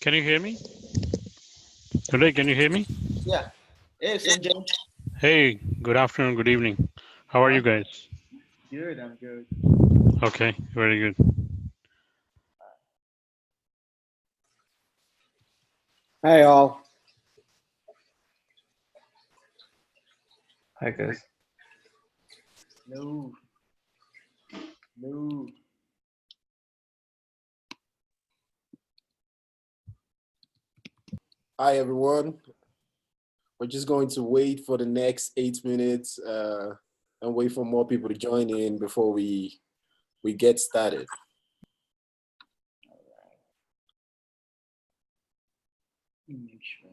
Can you hear me? Today, can you hear me? Yeah. Hey, Sanjay. Hey, good afternoon, good evening. How are you guys? Good, I'm good. Okay, very good. Hey all. Hi guys. No. No. Hi everyone. We're just going to wait for the next 8 minutes and wait for more people to join in before we get started. Make sure.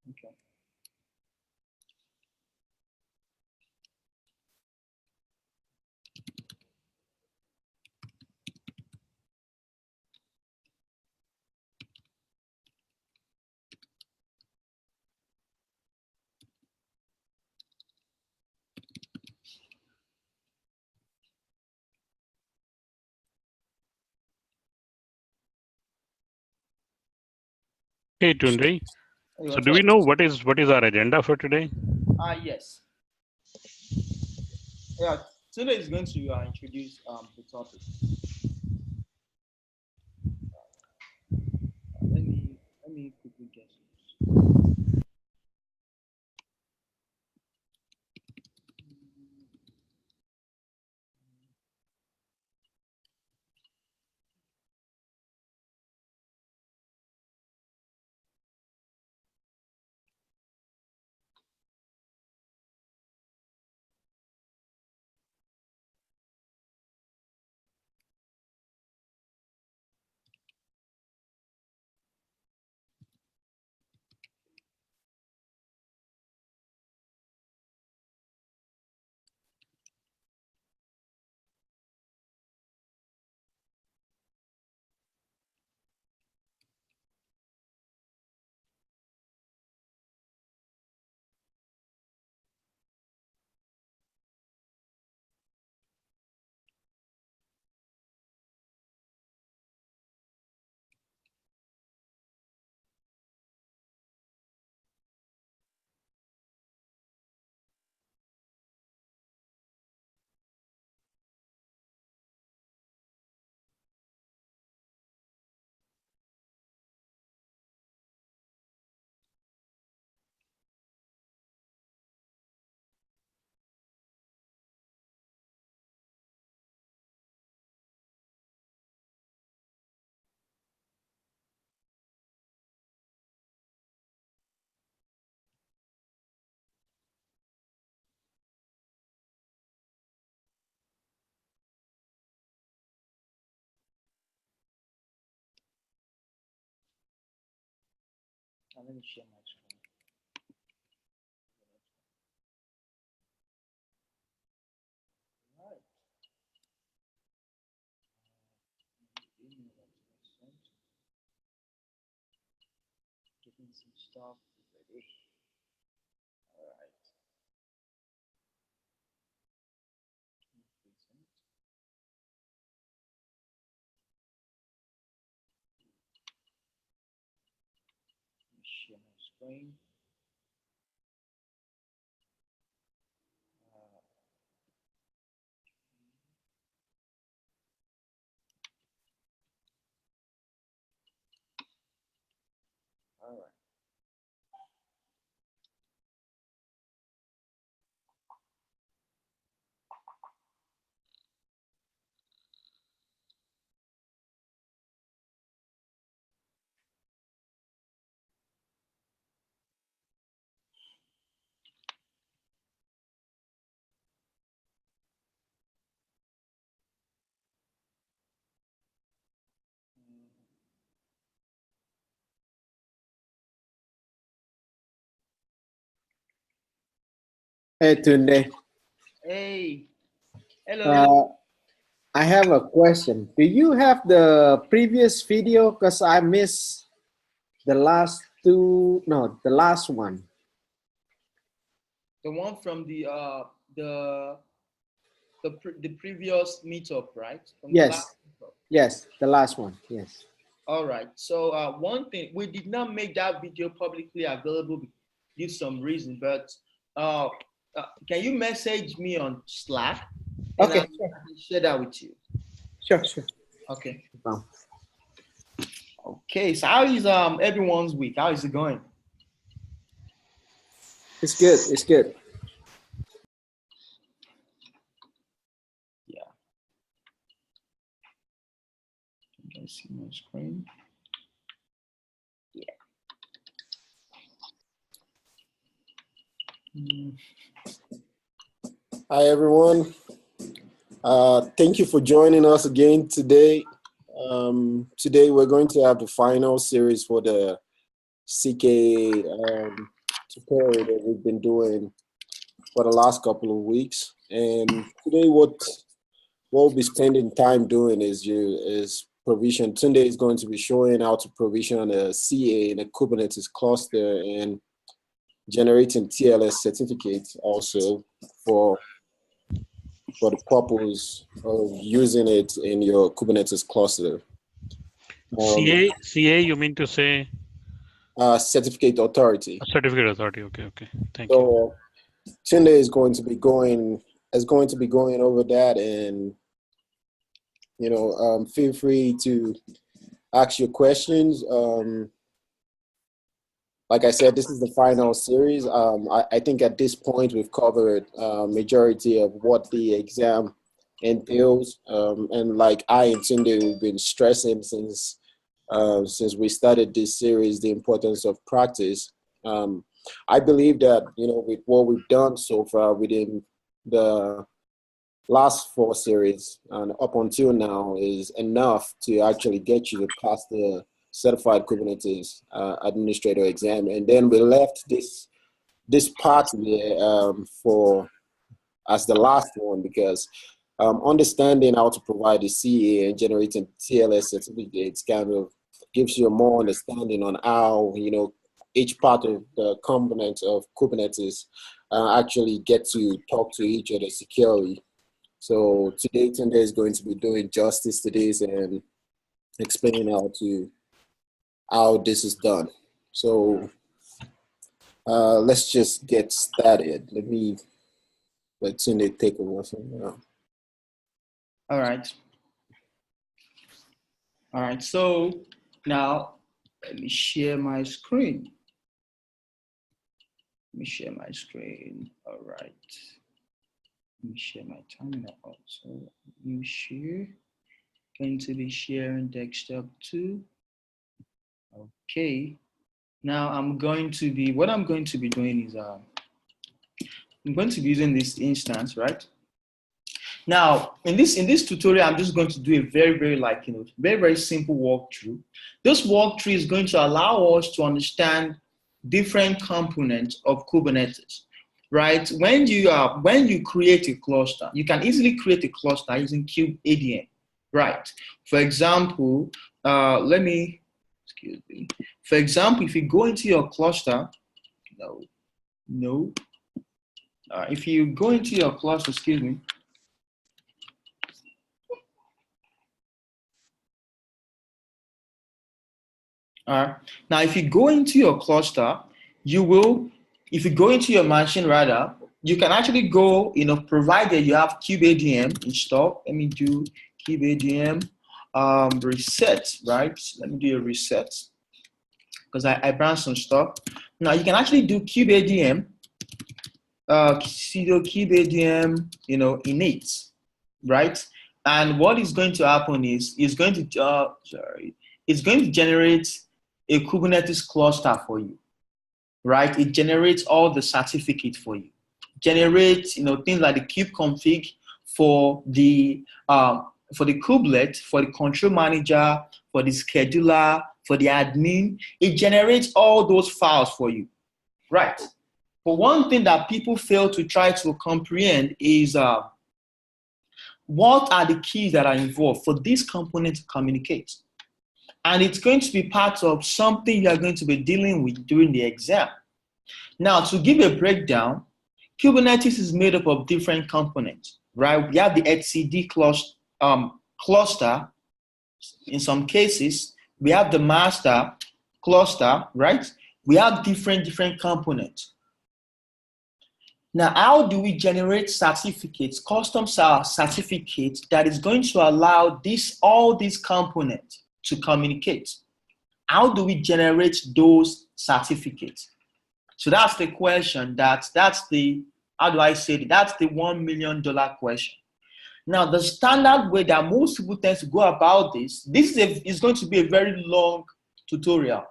Okay. Hey, Tunde. Hey, So, what's do we up? know what is our agenda for today? Yes. Yeah, today is going to introduce the topic. Let me quickly guess. Let me share my screen. Right. Email that I sent. Getting some stuff ready. All right. Present. Let me share my screen. screen. All right. Hey, Tunde. Hey, hello. Uh, I have a question. Do you have the previous video? Because I missed the last two, no, the last one. The one from the previous meetup, right? From the last Yes, meetup. yes, the last one. Yes. All right. So one thing, we did not make that video publicly available due to some reason, but uh, can you message me on Slack and Okay, I can share that with you? sure. Okay. No. Okay. So how is everyone's week? How is it going? It's good. It's good. Yeah. Can I see my screen? Yeah. Hi, everyone. Thank you for joining us again today. Today, we're going to have the final series for the CK tutorial that we've been doing for the last couple of weeks. And today, what we'll be spending time doing is provision. Tunde is going to be showing how to provision a CA in a Kubernetes cluster and generating TLS certificates also for the purpose of using it in your Kubernetes cluster. CA, you mean to say Certificate authority. a certificate authority? Okay. Thank you. So Tunde is going to be going over that, and feel free to ask your questions. Like I said, this is the final series. I think at this point we've covered majority of what the exam entails, and like I and Tunde, we've been stressing since we started this series the importance of practice. I believe that with what we've done so far within the last four series and up until now is enough to actually get you to pass the certified Kubernetes administrator exam. And then we left this part there for as the last one because understanding how to provide the CA and generating TLS certificates kind of gives you a more understanding on how each part of the components of Kubernetes actually get to talk to each other securely. So today, Tunde is going to be doing justice to this and explaining how this is done. So let's just get started. Let Tunde take over from now. All right. All right. So now let me share my screen. All right. Let me share my terminal also. New share. Going to be sharing desktop 2. Okay. Now what I'm going to be doing is I'm going to be using this instance, right? Now, in this tutorial, I'm just going to do a very, very simple walkthrough. This walkthrough is going to allow us to understand different components of Kubernetes, right? When you create a cluster, you can easily create a cluster using Kubeadm, right? For example, For example, if you go into your cluster, if you go into your cluster, excuse me. Now, if you go into your cluster, you will, if you go into your machine rather, you can actually go, provided you have Kubeadm installed. Let me do Kubeadm reset, right? Let me do a reset because I brought some stuff. Now you can actually do Kubeadm, sudo Kubeadm, init, right? And what is going to happen is it's going to generate a Kubernetes cluster for you, right? It generates all the certificates for you. Generates, things like the kube config for the kubelet, for the control manager, for the scheduler, for the admin. It generates all those files for you, right? But one thing that people fail to try to comprehend is what are the keys that are involved for this component to communicate? And it's going to be part of something you're going to be dealing with during the exam. Now, to give a breakdown, Kubernetes is made up of different components, right? We have the etcd cluster. In some cases, we have the master cluster, right? We have different components. Now, how do we generate certificates, custom certificates that is going to allow all these components to communicate? How do we generate those certificates? So that's the question. That's the, how do I say it? That's the $1 million question. Now, the standard way that most people tend to go about this is going to be a very long tutorial.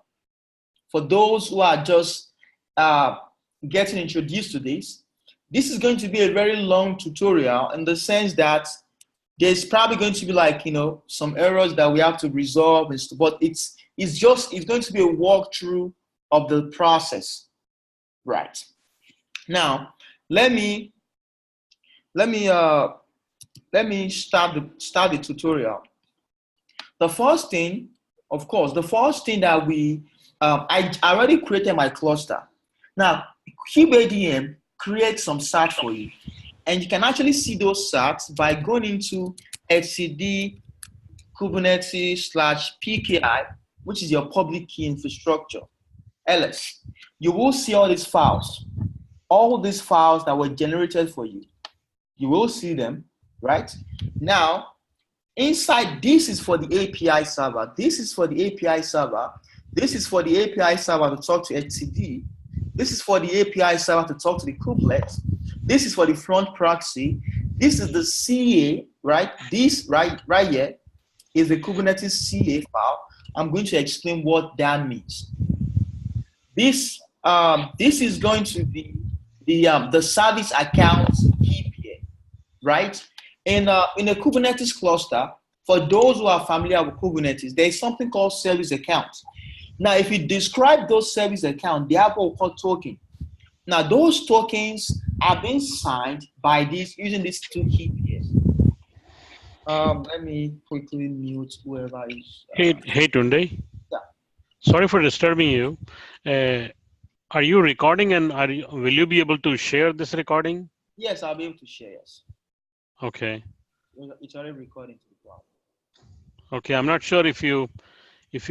For those who are just getting introduced to this is going to be a very long tutorial in the sense that there's probably going to be some errors that we have to resolve and stuff, but it's going to be a walkthrough of the process, right? Now, let me start the tutorial. The first thing, of course, that I already created my cluster. Now, Kubeadm creates some certs for you, and you can actually see those certs by going into etcd kubernetes/pki, which is your public key infrastructure, ls. You will see all these files that were generated for you. You will see them, right? Now, inside, this is for the API server. This is for the API server. This is for the API server to talk to etcd. This is for the API server to talk to the kubelet. This is for the front proxy. This is the CA, right? This right here is the Kubernetes CA file. I'm going to explain what that means. This is going to be the service account KPA, right? In a Kubernetes cluster, for those who are familiar with Kubernetes, there is something called service accounts. Now, if you describe those service accounts, they have what we call token. Now, those tokens are being signed by using these two KPIs. Let me quickly mute whoever is. Hey, Tunde. Yeah. Sorry for disturbing you. Are you recording, and will you be able to share this recording? Yes, I'll be able to share. Yes. Okay. It's already recording to the cloud. Okay, I'm not sure if you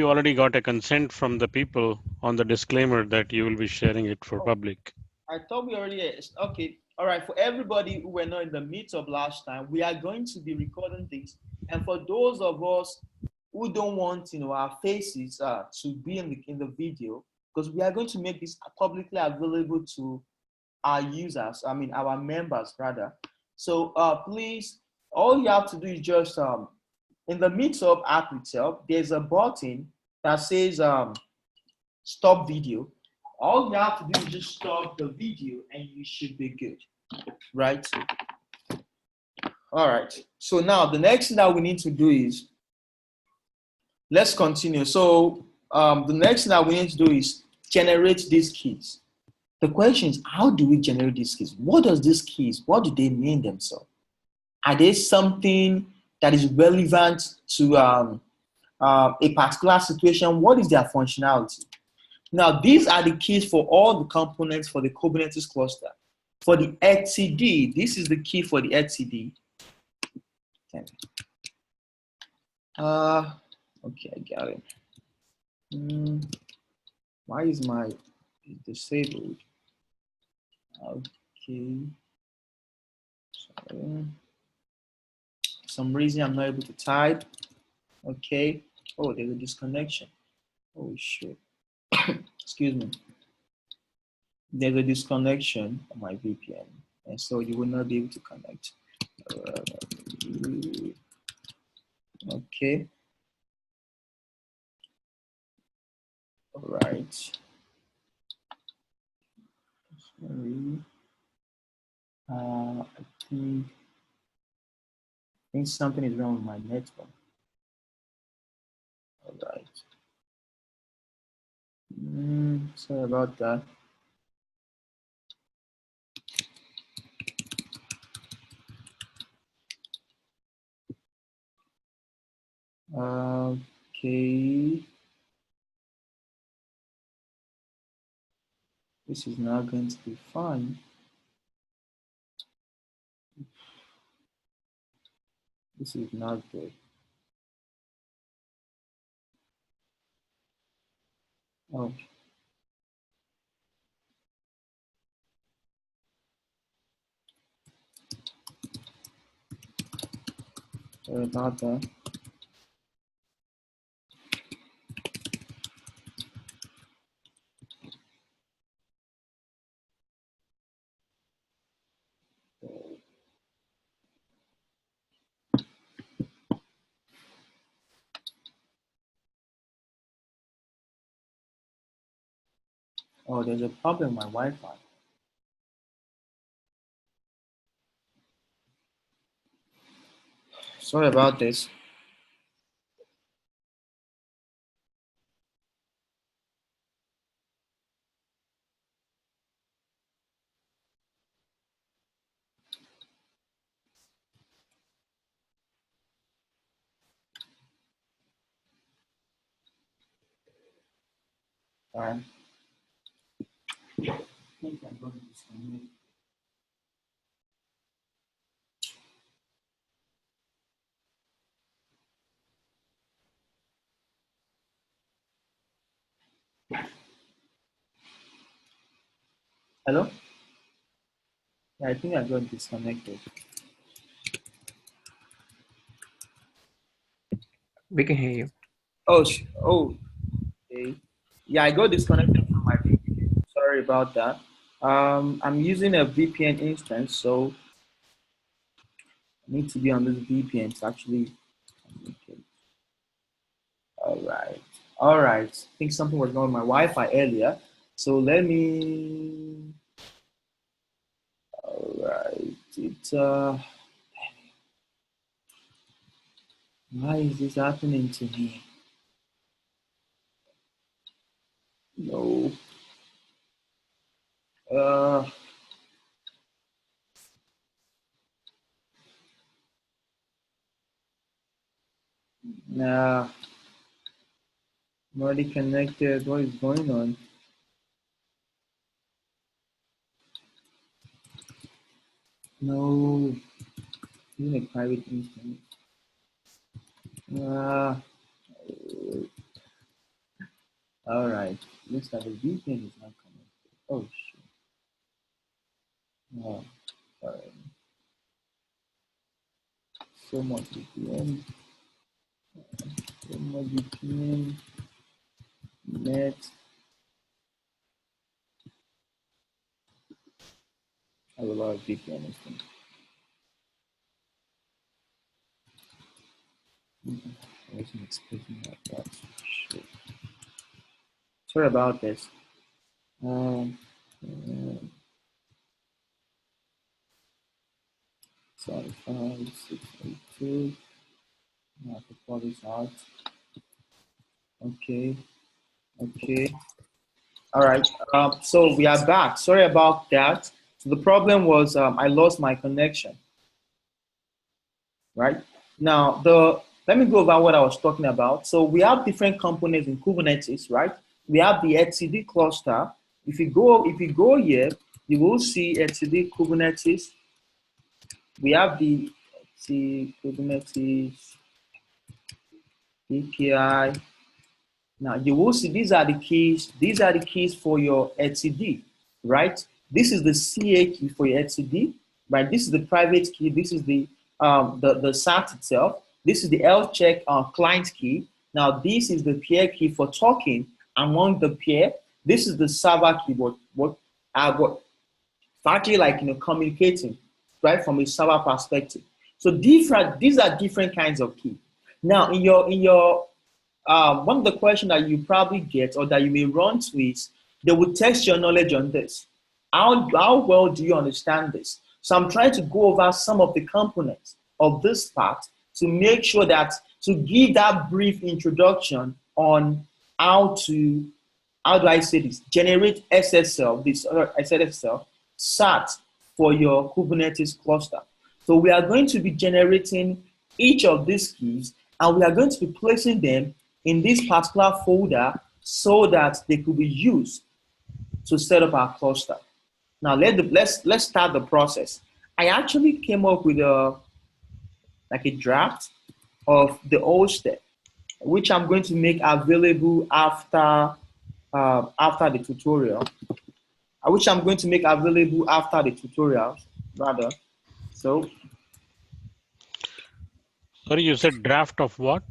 already got a consent from the people on the disclaimer that you will be sharing it for public. I thought we already, okay. All right, for everybody who were not in the meetup last time, we are going to be recording this. And for those of us who don't want, our faces to be in the video, because we are going to make this publicly available to our users, our members rather. So please, all you have to do is just, in the meetup app itself, there's a button that says stop video. All you have to do is just stop the video and you should be good, right? All right, so now the next thing that we need to do is, let's continue. So the next thing that we need to do is generate these keys. The question is, how do we generate these keys? What do they mean themselves? Are they something that is relevant to a particular situation? What is their functionality? Now, these are the keys for all the components for the Kubernetes cluster. For the etcd, this is the key for the etcd. Okay, I got it. Why is my is disabled. Okay. So, for some reason I'm not able to type. Okay. Oh, there's a disconnection. Oh shit. Excuse me. There's a disconnection on my VPN, and so you will not be able to connect. Okay. All right. Sorry. I think something is wrong with my network. All right. Sorry about that. Okay. This is not going to be fun. This is not good. Oh. Sorry about that. Oh, there's a problem with my Wi-Fi. Sorry about this. All right. I think I'm going to disconnect. Hello? Yeah, I think I got disconnected. We can hear you. Oh, okay. Yeah, I got disconnected from my VPN. Sorry about that. I'm using a VPN instance, so I need to be on this VPN to actually communicate. All right. All right. I think something was wrong with my Wi-Fi earlier. So let me. All right. Why is this happening to me? No. Uh. Nah. I'm already connected. What is going on? No. Using a private instance. Ah. All right. Looks like the VPN is not connected. Oh shit. No. All right. So much VPN. So much VPN. Net. I have a lot of VPN instance. I wasn't expecting that. Shit. Sorry about this. Um. 75, 682. I have to pull this out. Okay. Okay. All right. So we are back. Sorry about that. So the problem was I lost my connection. Right now, let me go over what I was talking about. So we have different components in Kubernetes, right? We have the etcd cluster. If you go here, you will see etcd Kubernetes. We have the etcd Kubernetes API. Now you will see these are the keys. These are the keys for your etcd, right? This is the CA key for your etcd, right? This is the private key. This is the SAT itself. This is the health check client key. Now this is the peer key for talking among the peer. This is the server key, what actually like communicating, right, from a server perspective. So these are different kinds of key. Now in your one of the questions that you probably get or that you may run to is they will test your knowledge on this. How well do you understand this? So I'm trying to go over some of the components of this part to make sure that to give that brief introduction on how do I say this? Generate SSL, this SSL SAT for your Kubernetes cluster. So we are going to be generating each of these keys and we are going to be placing them in this particular folder so that they could be used to set up our cluster. Now let's start the process. I actually came up with a draft of the whole step, which I'm going to make available after the tutorial. Which I'm going to make available after the tutorial, rather. So. Sorry, you said draft of what?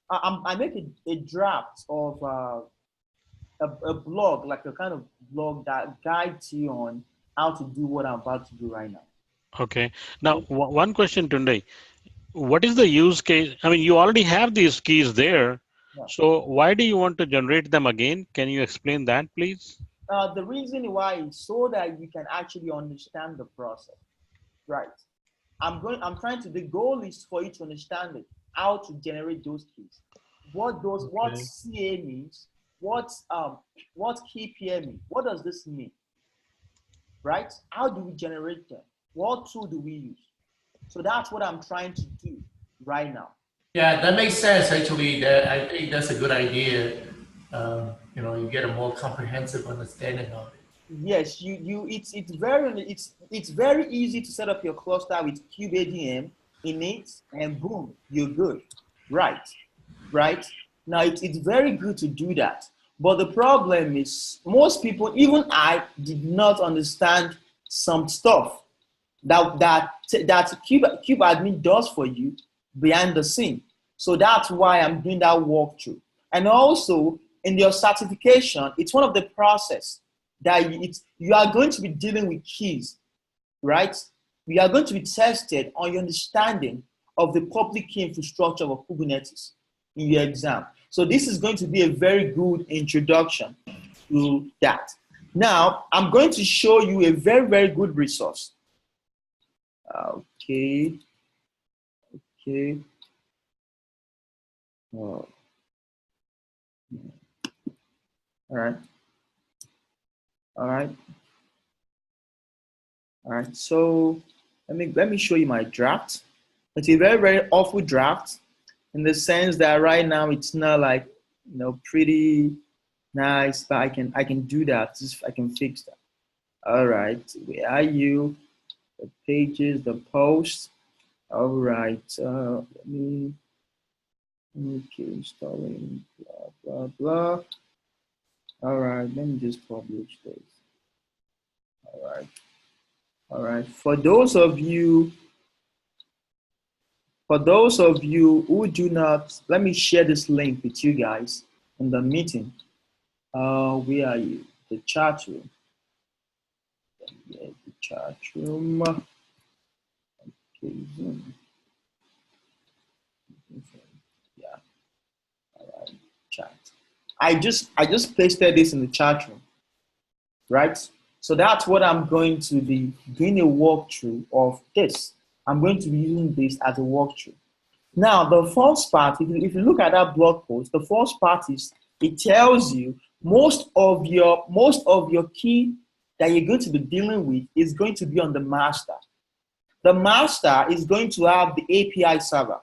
I make a draft of a blog, like a kind of blog that guides you on how to do what I'm about to do right now. Okay. Now, one question, Tunde. What is the use case? I mean, you already have these keys there. Yeah. So why do you want to generate them again? Can you explain that, please? The reason why is so that you can actually understand the process, right? The goal is for you to understand it, how to generate those keys, what CA means, what KPM means, what does this mean, right? How do we generate them? What tool do we use? So that's what I'm trying to do right now. Yeah, that makes sense. Actually, I think that's a good idea. You get a more comprehensive understanding of it. Yes, it's very easy to set up your cluster with Kubeadm in it, and boom, you're good. Right. Now it's very good to do that. But the problem is most people, even I, did not understand some stuff that Kubeadm does for you behind the scene. So that's why I'm doing that walkthrough. And also in your certification, it's one of the process that you are going to be dealing with keys, right? We are going to be tested on your understanding of the public key infrastructure of Kubernetes in your exam. So this is going to be a very good introduction to that. Now, I'm going to show you a very, very good resource. Okay. Oh. All right. So let me show you my draft. It's a very, very awful draft in the sense that right now it's not like pretty nice, but I can do that. I can fix that. All right. Where are you? The pages, the posts. All right. Let me. Okay, installing. Blah blah blah. All right. Let me just publish this. All right. For those of you who do not, let me share this link with you guys in the meeting. Where are you? The chat room. Yeah, the chat room. Okay, Zoom. Yeah. All right. Chat. I just pasted this in the chat room, right? So that's what I'm going to be doing a walkthrough of this. I'm going to be using this as a walkthrough. Now, the first part, if you look at that blog post, the first part is it tells you most of your key that you're going to be dealing with is going to be on the master. The master is going to have the API server.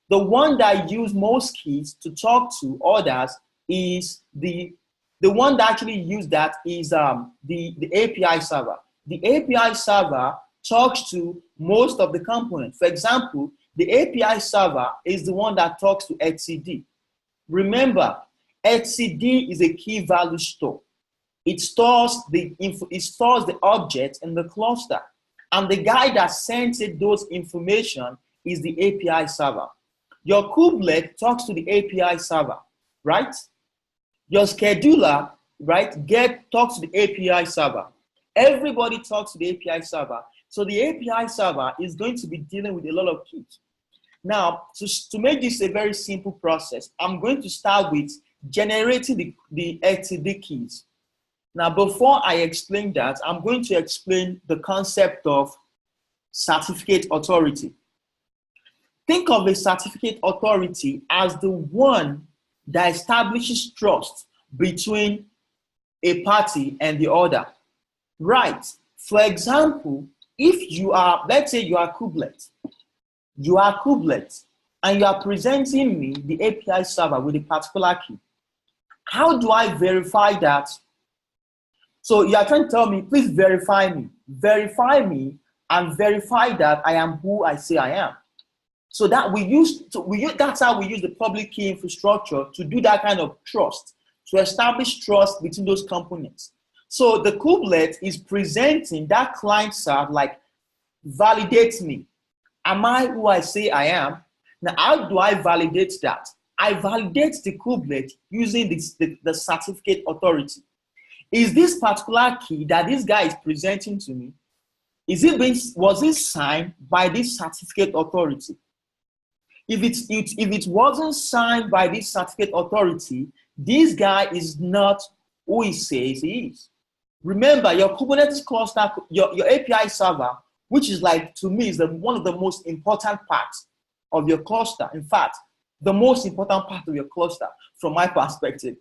The one that uses most keys to talk to others is the one that actually uses that is the API server. The API server talks to most of the components. For example, the API server is the one that talks to etcd. Remember, etcd is a key value store. It stores the object in the cluster. And the guy that sends it those information is the API server. Your kubelet talks to the API server, right? Your scheduler, right, talks to the API server. Everybody talks to the API server. So the API server is going to be dealing with a lot of keys. Now, to make this a very simple process, I'm going to start with generating the etcd keys. Now, before I explain that, I'm going to explain the concept of certificate authority. Think of a certificate authority as the one that establishes trust between a party and the other. Right. For example, if you are, let's say you are kubelet, and you are presenting me the API server with a particular key. How do I verify that? So you are trying to tell me, please verify me and verify that I am who I say I am. So that that's how we use the public key infrastructure to do that kind of trust, to establish trust between those components. So the kubelet is presenting that client side like, validate me. Am I who I say I am? Now, how do I validate that? I validate the kubelet using the certificate authority. Is this particular key that this guy is presenting to me, was it signed by this certificate authority? If it wasn't signed by this certificate authority, this guy is not who he says he is. Remember, your Kubernetes cluster, your API server, which is like, to me, is one of the most important parts of your cluster. In fact, the most important part of your cluster from my perspective.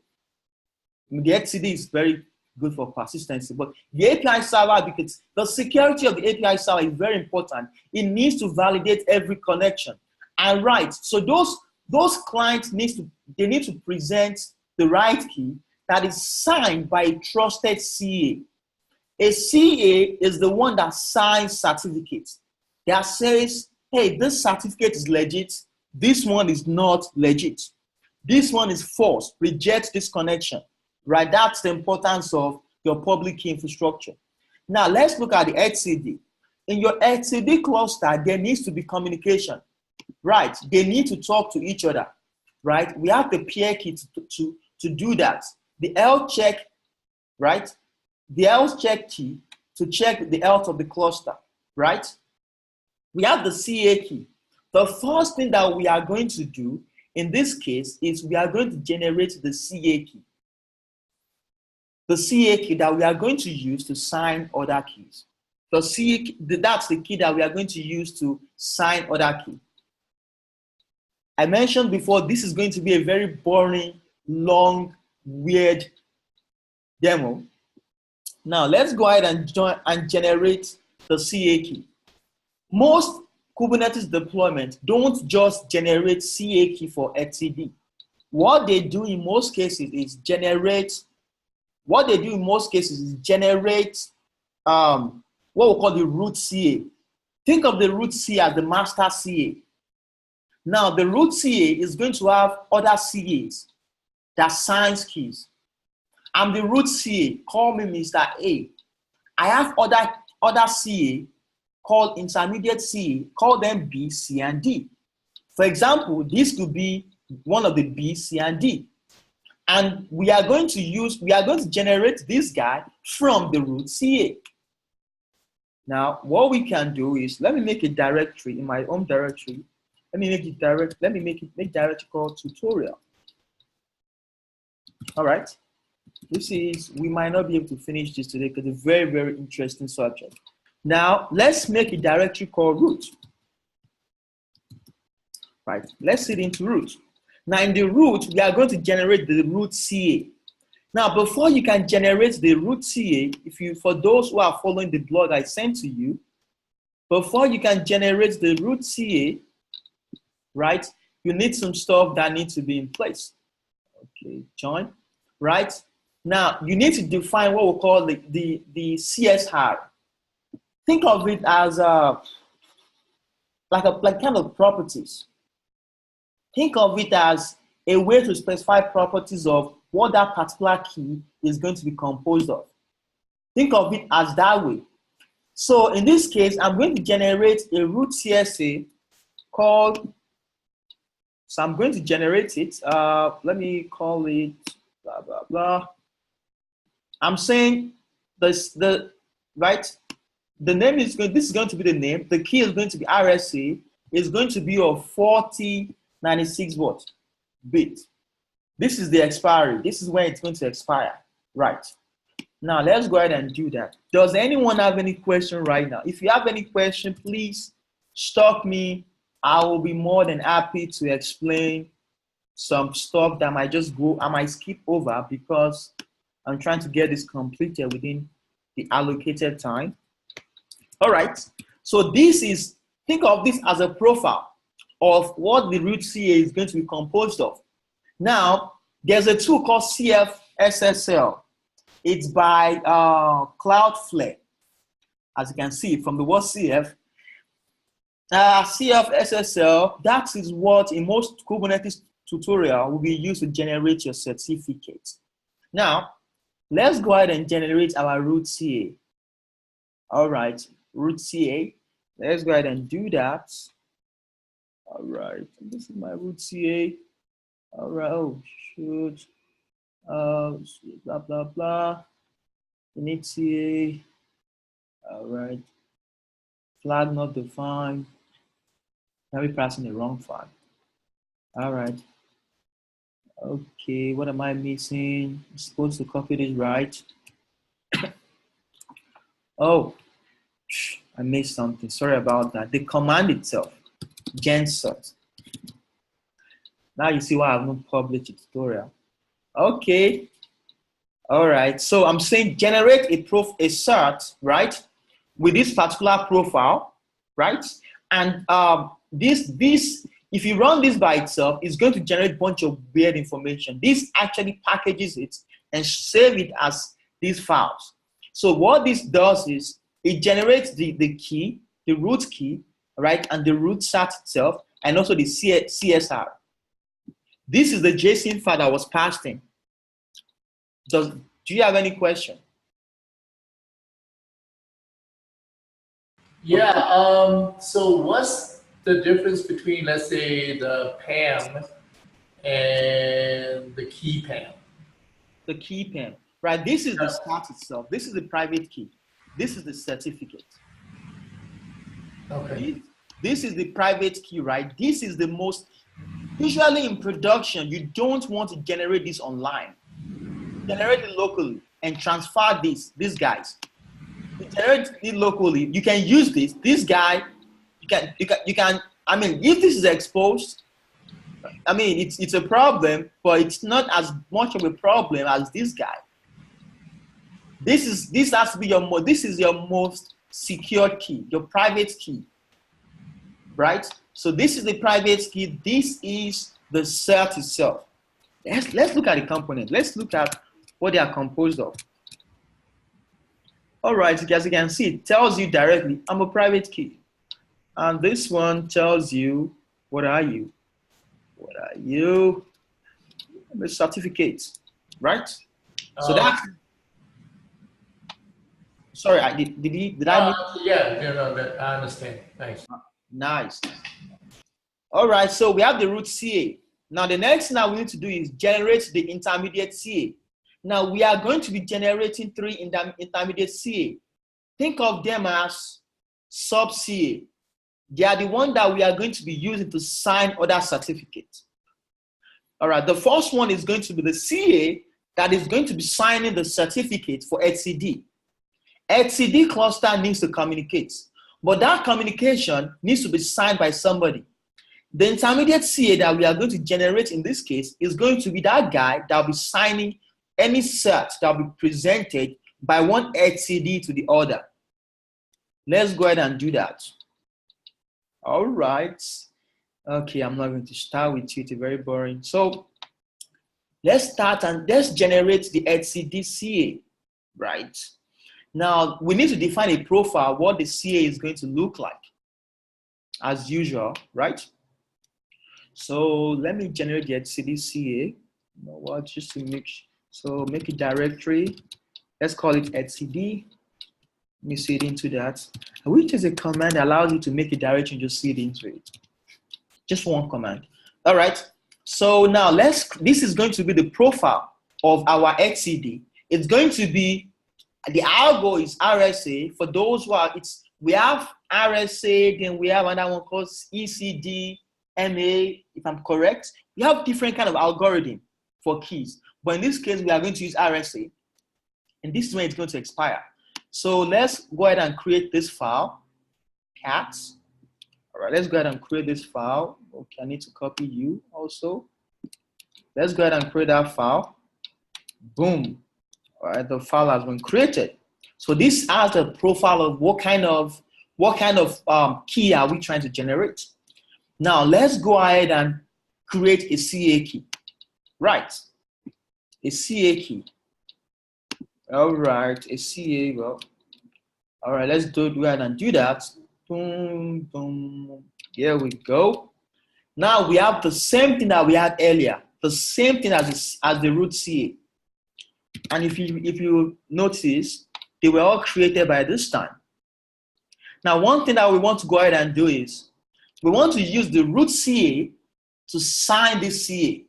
I mean, the etcd is very good for persistency, but the API server, because the security of the API server is very important. It needs to validate every connection. And right, so those clients need to present the right key that is signed by a trusted CA. A CA is the one that signs certificates. That says, hey, this certificate is legit. This one is not legit. This one is false. Reject this connection. Right? That's the importance of your public key infrastructure. Now, let's look at the etcd. In your etcd cluster, there needs to be communication. Right? They need to talk to each other. Right? We have the peer key to do that. The health check, right? The health check key to check the health of the cluster, right? We have the CA key. The first thing that we are going to do in this case is we are going to generate the CA key. The CA key that we are going to use to sign other keys. The CA key, that's the key that we are going to use to sign other key. I mentioned before, this is going to be a very boring, long, weird demo. Now let's go ahead and generate the CA key. Most Kubernetes deployments don't just generate CA key for etcd. What they do in most cases is generate what we call the root CA. Think of the root CA as the master CA. Now the root CA is going to have other CAs that signs keys. I'm the root CA, call me Mr. A. I have other CA called intermediate CA, call them B, C, and D. For example, this could be one of the B, C, and D. And we are going to generate this guy from the root CA. Now, what we can do is, let me make a directory in my home directory. Let me make directory called tutorial. All right. We might not be able to finish this today because it's a very, very interesting subject. Now, let's make a directory called root. Right, let's sit into root. Now, in the root, we are going to generate the root CA. Now, before you can generate the root CA, for those who are following the blog I sent to you, before you can generate the root CA, right, you need some stuff that needs to be in place. Okay, join, right? Now, you need to define what we call the CSR. Think of it as like kind of properties. Think of it as a way to specify properties of what that particular key is going to be composed of. Think of it as that way. So in this case, I'm going to generate a root CSA called, so I'm going to generate it. Let me call it blah, blah, blah. I'm saying this, the name is going, this is going to be the name. The key is going to be RSA. Is going to be of 4096 what? Bit. This is the expiry. This is when it's going to expire. Right. Now let's go ahead and do that. Does anyone have any question right now? If you have any question, please stop me. I will be more than happy to explain some stuff that I might skip over because I'm trying to get this completed within the allocated time. All right. So think of this as a profile of what the root CA is going to be composed of. Now, there's a tool called CFSSL. It's by Cloudflare. As you can see from the word CF, CFSSL, that is what in most Kubernetes tutorial will be used to generate your certificate. Now, let's go ahead and generate our root CA. All right, root CA. Let's go ahead and do that. All right, this is my root CA. All right, oh, shoot. Blah, blah, blah. Init CA. All right. Flag not defined. Maybe pressing the wrong flag. All right. Okay, what am I missing? I'm supposed to copy this right. Oh, I missed something. Sorry about that. The command itself, gensert. Now you see why I've not published a tutorial. Okay. All right. So I'm saying generate a cert, right, with this particular profile, right? And this, if you run this by itself, it's going to generate a bunch of weird information. This actually packages it and save it as these files. So what this does is it generates the key, the root key, right, and the root cert itself, and also the CSR. This is the JSON file that was passed in. Do you have any question? Yeah, so what's the difference between, let's say, the PAM and the key PAM? The key PAM, right? This is the cert itself. This is the private key. This is the certificate. Okay. This is the private key, right? This is the most, usually in production, you don't want to generate this online. Generate it locally and transfer these guys. You generate it locally. You can use this guy. You can. I mean, if this is exposed, I mean, it's a problem, but it's not as much of a problem as this guy. This has to be this is your most secure key, your private key, right? So this is the private key. This is the cert itself. Let's look at the component. Let's look at what they are composed of. All right, as you can see, it tells you directly, I'm a private key. And this one tells you, what are you? What are you? I'm a certificate, right? So that's, sorry, did I? Yeah, I understand. Nice. Nice. All right, so we have the root CA. Now the next thing that we need to do is generate the intermediate CA. Now we are going to be generating 3 intermediate CA. Think of them as sub CA. They are the one that we are going to be using to sign other certificates. All right, the first one is going to be the CA that is going to be signing the certificate for HCD. HCD cluster needs to communicate, but that communication needs to be signed by somebody. The intermediate CA that we are going to generate in this case is going to be that guy that will be signing any cert that will be presented by one HCD to the other. Let's go ahead and do that. All right. Okay, I'm not going to start with you. It's very boring. So let's start and let's generate the HCD CA, right? Now we need to define a profile, what the CA is going to look like, as usual, right? So let me generate the etcd CA. You know what? Just to make a directory. Let's call it etcd. Let me seed into that. Which is a command that allows you to make a directory and just seed into it. Just one command. All right. So now this is going to be the profile of our etcd. It's going to be, the algo is RSA. For those who are, we have RSA, then we have another one called ECD, MA, if I'm correct. We have different kind of algorithm for keys. But in this case, we are going to use RSA. And this is when it's going to expire. So let's go ahead and create this file, cats. All right, let's go ahead and create this file. Okay, I need to copy you also. Let's go ahead and create that file. Boom. All right, the file has been created. So this has a profile of what kind of key are we trying to generate. Now let's go ahead and create a CA key. Right, a CA key. All right, a CA. Well, all right, let's go ahead and do that. Boom, boom. Here we go. Now we have the same thing that we had earlier, the same thing as the root CA. And if you notice, they were all created by this time. Now, one thing that we want to go ahead and do is we want to use the root CA to sign this CA.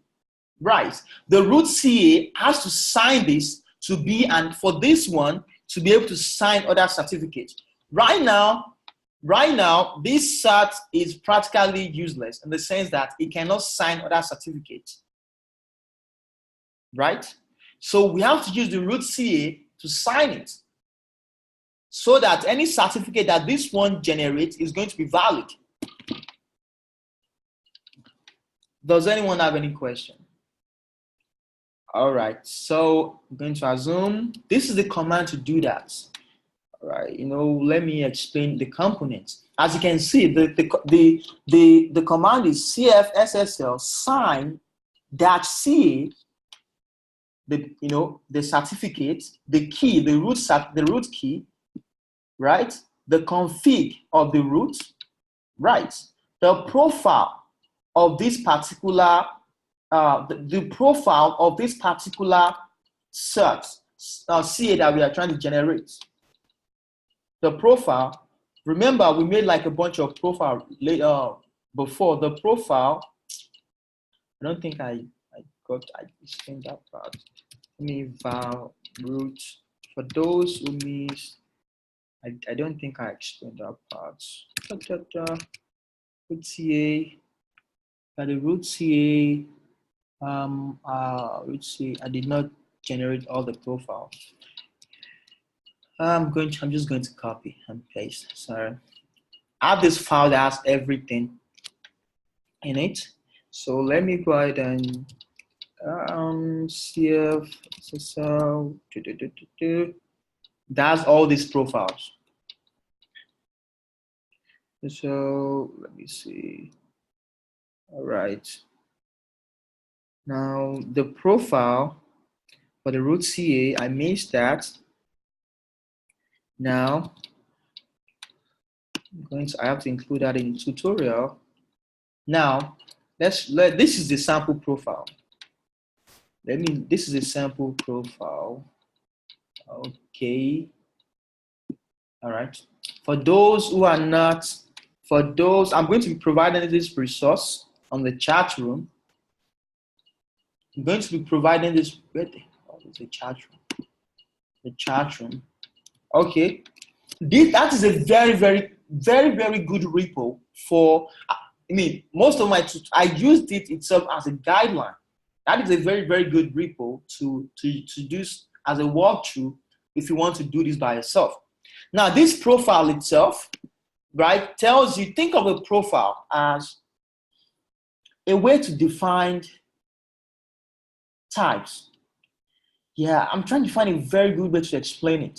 Right. The root CA has to sign this to be, and for this one to be able to sign other certificates. Right now, this cert is practically useless in the sense that it cannot sign other certificates. Right? So we have to use the root CA to sign it so that any certificate that this one generates is going to be valid. Does anyone have any question? All right, so I'm going to assume this is the command to do that. All right, let me explain the components. As you can see, the command is cfssl sign -ca, the certificate, the key, the root key, right? The config of the root, right? The profile of this particular the profile of this particular cert CA that we are trying to generate. The profile, remember we made like a bunch of profile before. The profile, I don't think I explained that part. Let me val root. For those who missed, I don't think I explained that part. Root CA, the root CA. Let's see, I did not generate all the profiles. I'm just going to copy and paste. Sorry. I have this file that has everything in it. So let me go ahead and cfssl. That's all these profiles. So let me see. All right. Now the profile for the root CA, I missed that. Now I have to include that in the tutorial. Now this is the sample profile. This is a sample profile. Okay. All right. For those who are not, I'm going to be providing this resource on the chat room. I'm going to be providing this. What is the chat room? The chat room. Okay. That is a very, very, very, very good repo for. Most of I used it itself as a guideline. That is a very, very good repo to do as a walkthrough if you want to do this by yourself. Now, this profile itself, right, tells you, think of a profile as a way to define types. Yeah, I'm trying to find a very good way to explain it.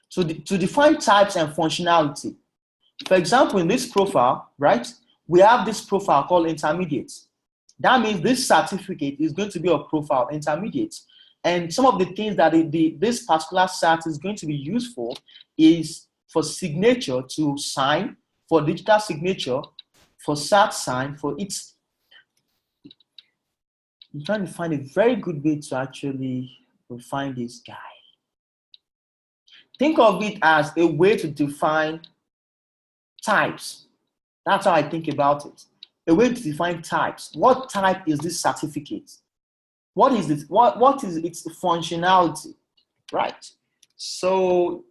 So to define types and functionality. For example, in this profile, right, we have this profile called intermediate. That means this certificate is going to be a profile intermediate. And some of the things that this particular cert is going to be used for is for signature to sign, for digital signature, for cert sign, for its I'm trying to find a very good way to actually refine this guy. Think of it as a way to define types. That's how I think about it. A way to define types. What type is this certificate? What is it? What is its functionality? Right. So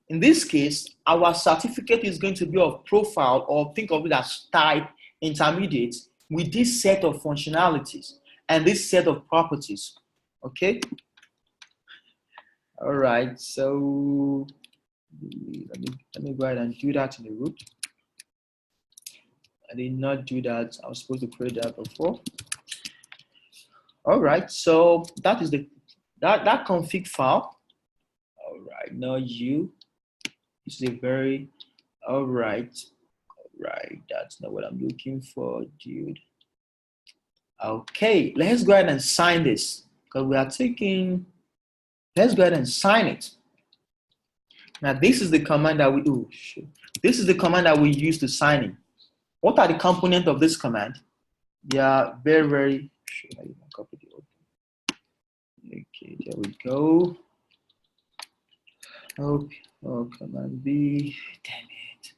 in this case, our certificate is going to be of profile, or think of it as type intermediate, with this set of functionalities and this set of properties. Okay. All right. So let me go ahead and do that in the root. I did not do that. I was supposed to create that before. All right. So that is that config file. All right. Now you. This is a very all right. That's not what I'm looking for, dude. Okay, let's go ahead and sign this because we are taking. Let's go ahead and sign it. Now this is the command that we do. This is the command that we use to sign it. What are the components of this command? Yeah, very. Okay, there we go. Oh, command B. Damn it.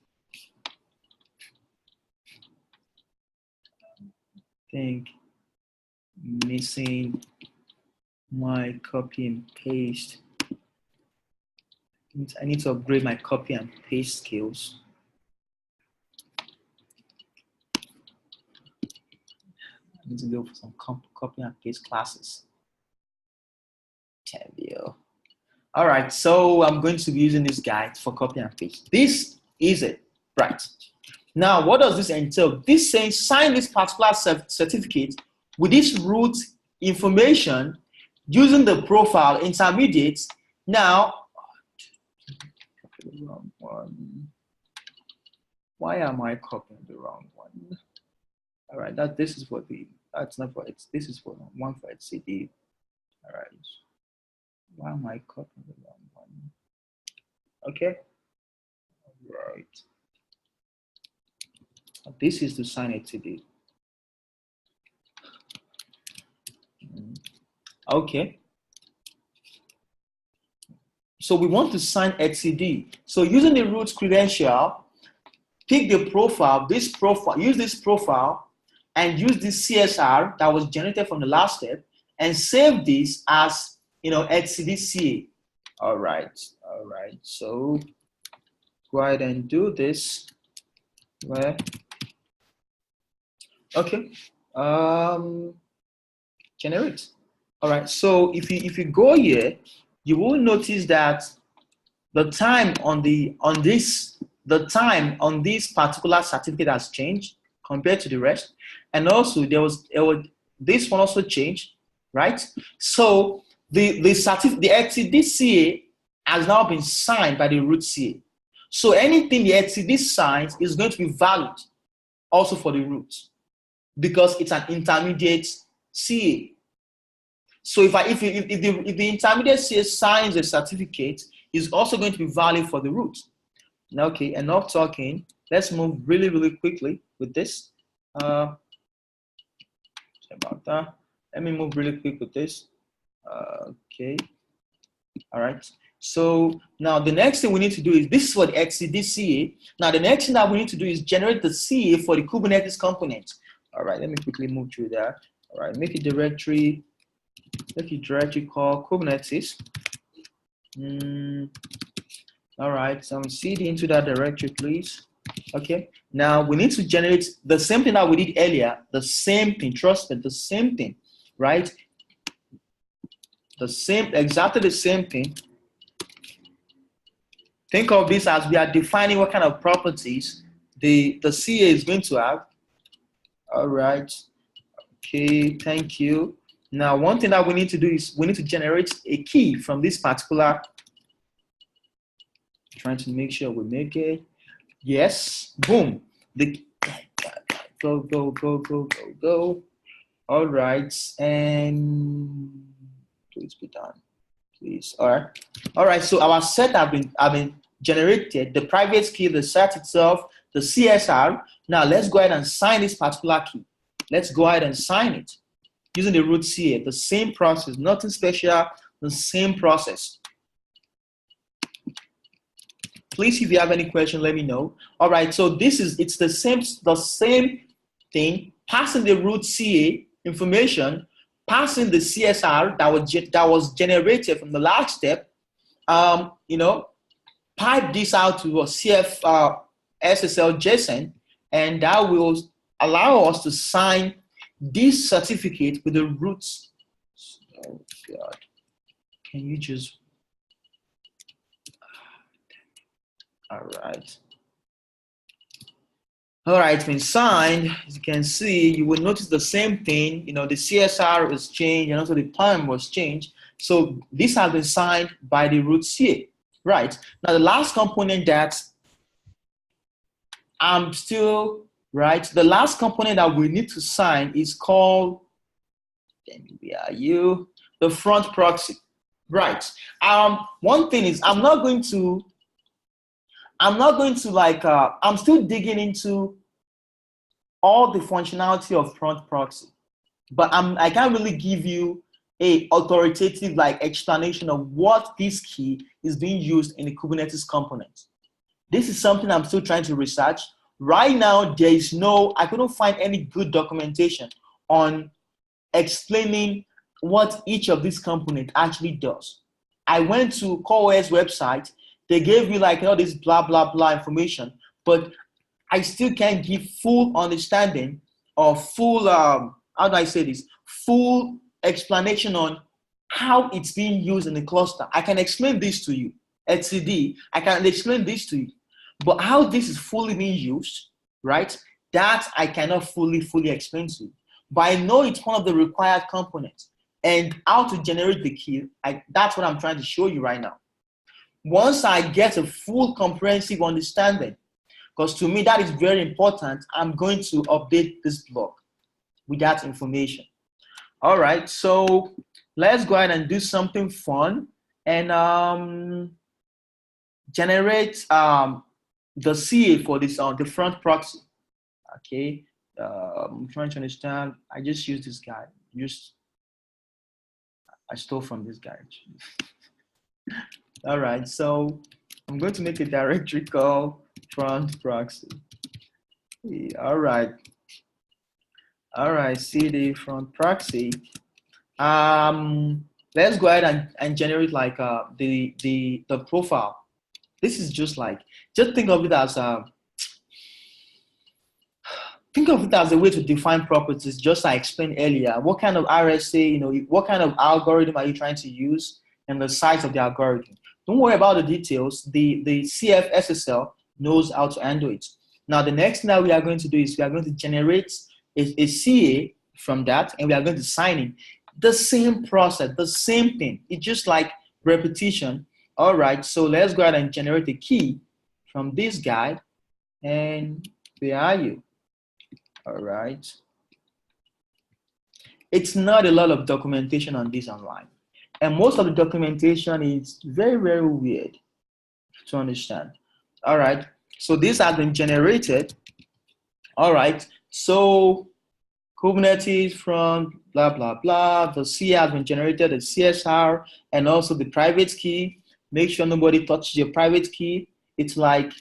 I think missing my copy and paste. I need to upgrade my copy and paste skills. I need to go for some copy and paste classes. All right, so I'm going to be using this guide for copy and paste. This is it, right? Now, what does this entail? This saying sign this particular certificate with this root information using the profile intermediate. Now, the wrong one. Why am I copying the wrong one? All right, this is for the. That's not for it. This is for one for etcd. All right. Why am I copying the wrong one? Okay. All right. This is to sign etcd. Okay. So we want to sign etcd. So using the root credential, pick the profile, use this profile, and use this CSR that was generated from the last step, and save this as etcd-ca. All right. So go ahead and do this. Where? Okay. Generate. All right. So if you go here, you will notice that the time on this particular certificate has changed compared to the rest, and also this one also changed, right? So the etcd-ca has now been signed by the root CA. So anything the etcd signs is going to be valid also for the root because it's an intermediate CA. So if the intermediate CA signs a certificate, it's also going to be valid for the root. Now, okay, enough talking. Let's move really quickly with this. Sorry about that. Let me move really quick with this. Okay. All right. So now the next thing we need to do is, this is for the etcd-ca. Now the next thing that we need to do is generate the CA for the Kubernetes component. All right, let me quickly move through that. All right, make a directory called Kubernetes. All right, so cd into that directory, please. Okay, now we need to generate the same thing that we did earlier, the same thing, trust me, the same thing, right? Exactly the same thing. Think of this as we are defining what kind of properties the CA is going to have. All right, okay, thank you. Now, one thing that we need to do is we need to generate a key from this particular, trying to make sure we make it. Yes, boom. Go. All right, and please be done, please. All right. So our set have been generated. The private key, the set itself, the CSR. Now let's go ahead and sign this particular key. Let's go ahead and sign it using the root CA. The same process, nothing special, the same process. Please, if you have any question, let me know. All right, so it's the same thing, passing the root CA information, passing the CSR that was generated from the last step, you know, pipe this out to a CF SSL JSON, and that will allow us to sign this certificate with the roots. Oh God, can you just, all right. All right, it's been signed. As you can see, you will notice the same thing. You know, the CSR was changed and also the time was changed. So this has been signed by the root CA. Right. Now the last component that I'm still, right, the last component that we need to sign is called, the front proxy. Right. One thing is I'm still digging into all the functionality of front proxy, but I can't really give you a authoritative like explanation of what this key is being used in the Kubernetes component. This is something I'm still trying to research. Right now, I couldn't find any good documentation on explaining what each of these components actually does. I went to CoreOS website. They gave me like all this blah, blah, blah information, but I still can't give full understanding or full, how do I say this? Full explanation on how it's being used in the cluster. I can explain this to you. etcd, I can explain this to you. But how this is fully being used, right? That I cannot fully explain to you. But I know it's one of the required components. And how to generate the key, that's what I'm trying to show you right now. Once I get a full comprehensive understanding, because to me that is very important, I'm going to update this blog with that information. All right, so let's go ahead and do something fun and generate the CA for this the front proxy. Okay, I'm trying to understand. I just used this guy. I stole from this guy. All right, so I'm going to make a directory call front proxy. All right, cd front proxy. Let's go ahead and generate like the profile. This is just think of it as a way to define properties, just like I explained earlier. What kind of RSA, what kind of algorithm are you trying to use and the size of the algorithm. Don't worry about the details. The CF SSL knows how to handle it. Now, the next thing that we are going to do is we are going to generate a CA from that, and we are going to sign in. The same process, the same thing. It's just like repetition. All right, so let's go ahead and generate the key from this guy. And where are you? All right. It's not a lot of documentation on this online. And most of the documentation is very, very weird to understand. All right, so this has been generated. All right, so Kubernetes from blah, blah, blah. The C has been generated, the CSR, and also the private key. Make sure nobody touches your private key. It's like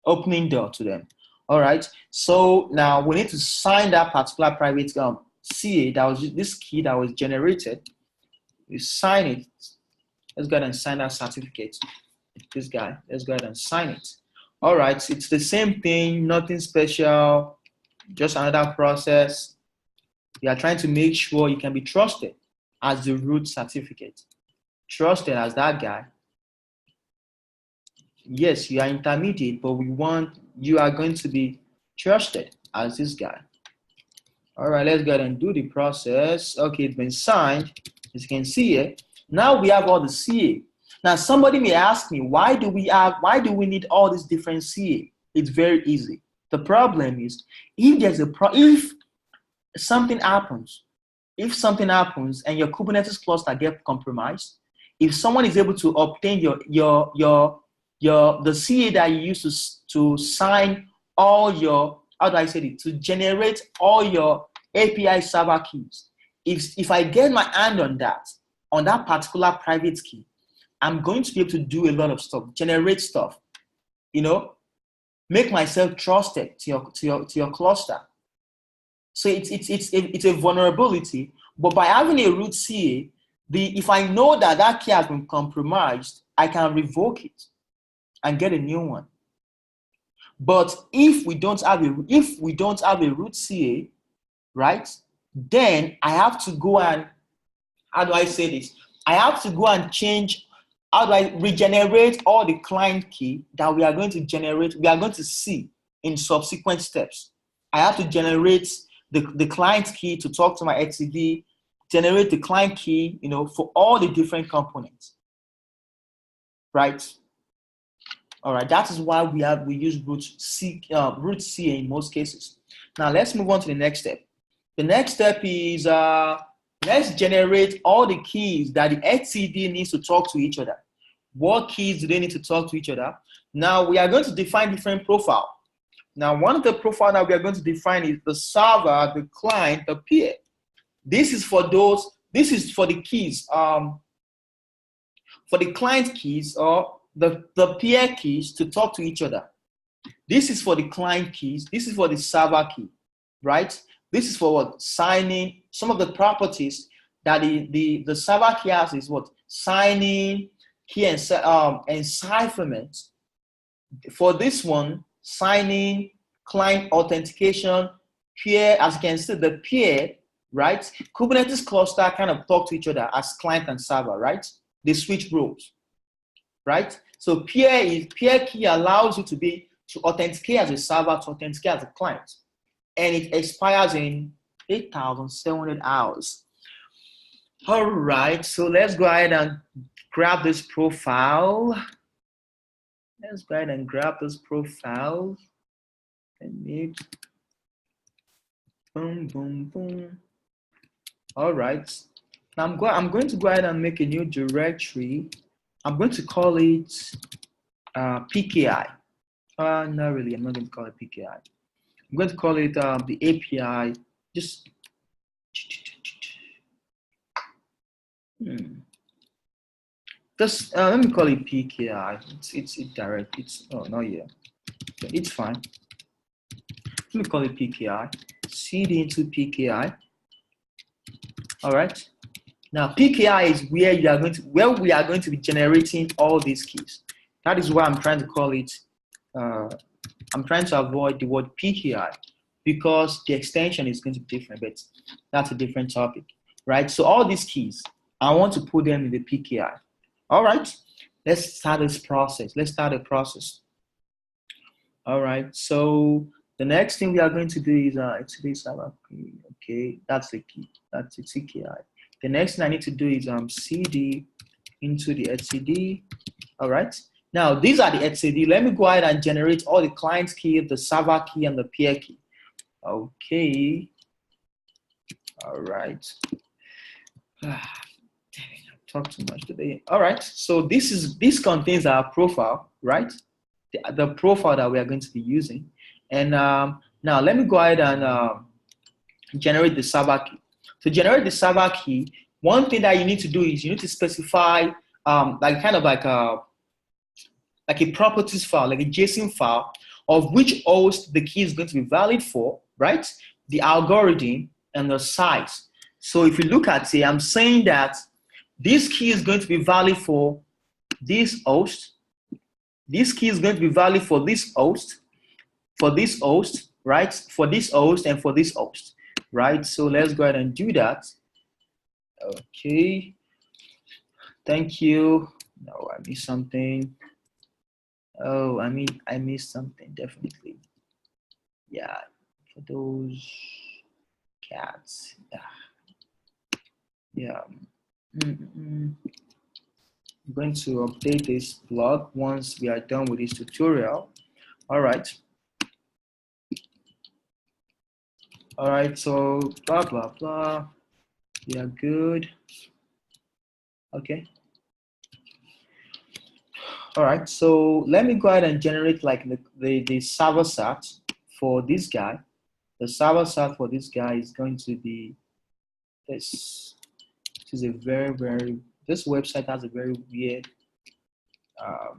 opening door to them. All right, so now we need to sign that particular private CA, that was this key that was generated. You sign it. Let's go ahead and sign that certificate. This guy, let's go ahead and sign it. All right, it's the same thing, nothing special, just another process. You are trying to make sure you can be trusted as the root certificate. Trusted as that guy. Yes, you are intermediate, but you are going to be trusted as this guy. All right, let's go ahead and do the process. Okay, it's been signed, as you can see it. Now we have all the CA. Now somebody may ask me, why do we need all these different CA? It's very easy. The problem is, if something happens and your Kubernetes cluster gets compromised, if someone is able to obtain the CA that you use to sign all your how do I say it? To generate all your API server keys. If I get my hand on that particular private key, I'm going to be able to do a lot of stuff, generate stuff, you know, make myself trusted to your cluster. So it's a vulnerability, but by having a root CA, if I know that key has been compromised, I can revoke it and get a new one. But if we don't have a root CA, right, then I have to go and, how do I say this? I have to go and change, how do I regenerate all the client key that we are going to see in subsequent steps. I have to generate the client key to talk to my etcd, generate the client key, you know, for all the different components, right? All right, that is why we use root CA in most cases. Now let's move on to the next step. The next step is let's generate all the keys that the etcd needs to talk to each other. What keys do they need to talk to each other? Now we are going to define different profiles. Now one of the profiles that we are going to define is the server, the client, the peer. This is for the keys, for the client keys or the peer keys to talk to each other. This is for the client keys. This is for the server key, right? This is for what? Signing. Some of the properties that the server key has is what? Signing, key encipherment. For this one, signing, client authentication, peer, as you can see, the peer, right? Kubernetes cluster kind of talk to each other as client and server, right? They switch roles, right? So peer key allows you to authenticate as a server, to authenticate as a client. And it expires in 8,700 hours. All right, so let's go ahead and grab this profile. Let's go ahead and grab this profile. And boom, boom, boom. All right. Now I'm going to go ahead and make a new directory. I'm going to call it PKI. Not really. I'm not going to call it PKI. I'm going to call it the API. Just let me call it PKI. It's direct. Not yet. It's fine. Let me call it PKI. CD into PKI. All right. Now PKI is where we are going to be generating all these keys. That is why I'm trying to call it. I'm trying to avoid the word PKI because the extension is going to be different, but that's a different topic, right? So all these keys, I want to put them in the PKI. All right, let's start this process. Let's start the process. All right, so the next thing we are going to do is etcd server key. Okay, that's the key. That's the PKI. The next thing I need to do is cd into the etcd. All right. Now these are the etcd. Let me go ahead and generate all the client key, the server key, and the peer key. Okay. All right. Talk too much today. All right, so this contains our profile, right? The profile that we are going to be using. And now let me go ahead and generate the server key. To generate the server key, one thing that you need to do is you need to specify like a properties file, like a JSON file of which host the key is going to be valid for, right? The algorithm and the size. So if you look at it, I'm saying that this key is going to be valid for this host. This key is going to be valid for this host, right? For this host and for this host, right? So let's go ahead and do that. Okay. Thank you. No, I missed something. Oh, I missed something, definitely. Yeah, for those cats. Yeah. I'm going to update this blog once we are done with this tutorial. All right. All right, so blah, blah, blah. We are good. Okay. All right, so let me go ahead and generate like the server cert for this guy, the server side for this guy is going to be this. This is a very, this website has a very weird, all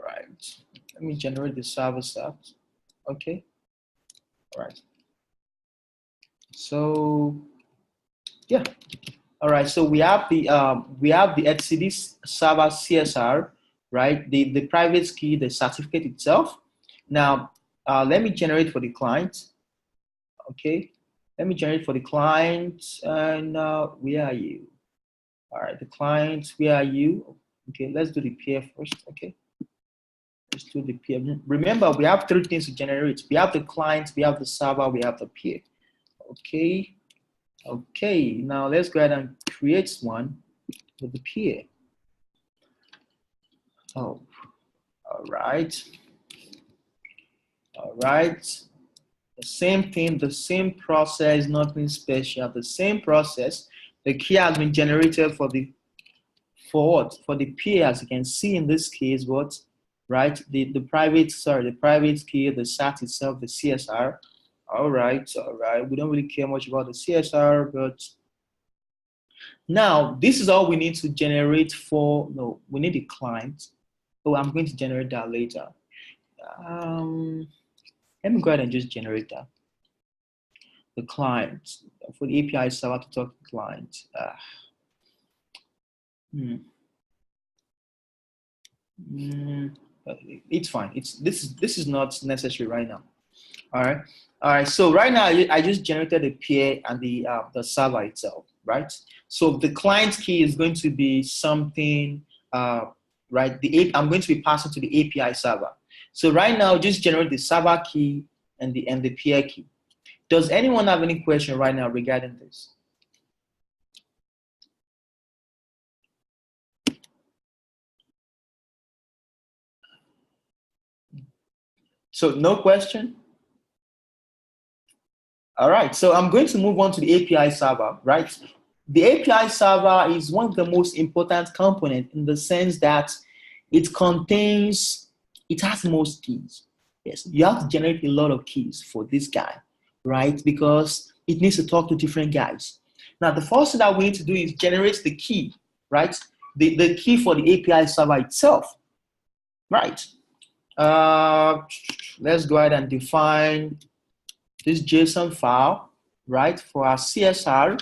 right, let me generate the server side. Okay, all right. So yeah, all right. So we have the etcd server CSR, right? The private key, the certificate itself. Now let me generate for the client. Okay, let me generate for the client. And where are you? All right, the client, where are you? Okay, let's do the peer first. Okay, let's do the peer. Remember, we have three things to generate. We have the client, we have the server, we have the peer. Okay, okay. Now let's go ahead and create one with the peer. Oh, all right. All right. The same thing, the same process, nothing special. The same process. The key has been generated for the for the peer, as you can see in this case, what, right? The private key, the SAT itself, the CSR. All right. We don't really care much about the CSR, but now this is all we need to generate for. No, we need a client. Oh, I'm going to generate that later. Let me go ahead and just generate that. The client for the API server to talk to the client. It's fine. This is not necessary right now. All right. So right now I just generated the peer and the server itself, right? So the client key is going to be something, right? I'm going to be passing to the API server. So right now, just generate the server key and the peer key. Does anyone have any question right now regarding this? So no question? All right, so I'm going to move on to the API server, right? The API server is one of the most important components in the sense that it has the most keys. Yes, you have to generate a lot of keys for this guy, right? Because it needs to talk to different guys. Now, the first thing that we need to do is generate the key, right? The key for the API server itself, right? Let's go ahead and define this JSON file, right, for our CSR.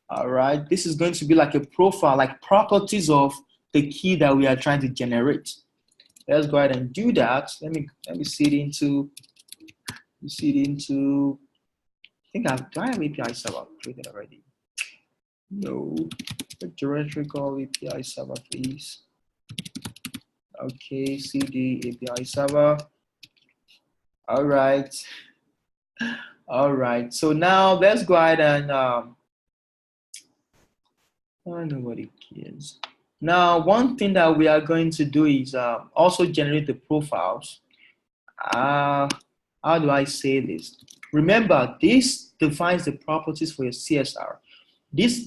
All right, this is going to be like a profile, like properties of the key that we are trying to generate. Let's go ahead and do that. Let me see it into. I think do I have API server created already? No. A directory called API server, please. Okay, cd API server. All right. All right. So now let's go ahead and nobody cares. Now, one thing that we are going to do is also generate the profiles. How do I say this? Remember, this defines the properties for your CSR. This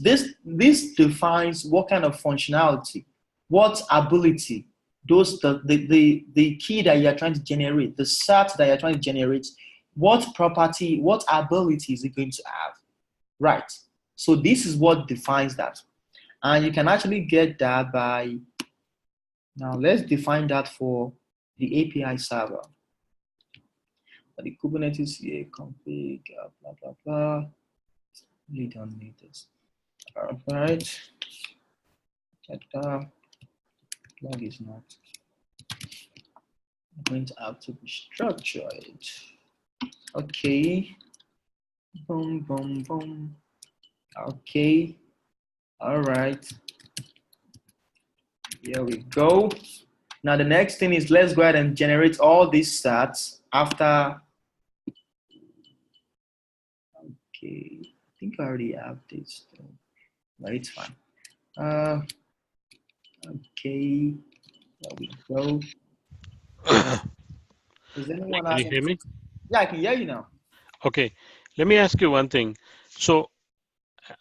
defines what kind of functionality, what ability, the key that you are trying to generate, the cert that you're trying to generate, what property, what ability is it going to have, right? So this is what defines that. And you can actually get that by, now let's define that for the API server. The Kubernetes here, config, blah, blah, blah. We don't need this. All right. Log is not. I'm going to have to be structured. Okay. Boom, boom, boom. Okay. All right. Here we go. Now the next thing is let's go ahead and generate all these stats after. Okay, I think I already have this, but it's fine. Okay, there we go. Does anyone Can you hear me? Yeah, I can hear you now. Okay, let me ask you one thing. So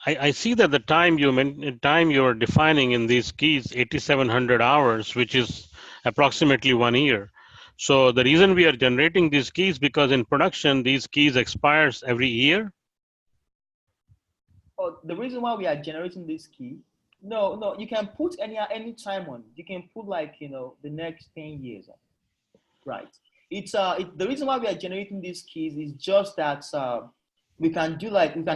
I see that the time you're defining in these keys, 8,700 hours, which is approximately 1 year. So the reason we are generating these keys because in production these keys expires every year. Oh, the reason why we are generating this key, no, you can put any time on. You can put like the next 10 years on. Right. The reason why we are generating these keys is just that we can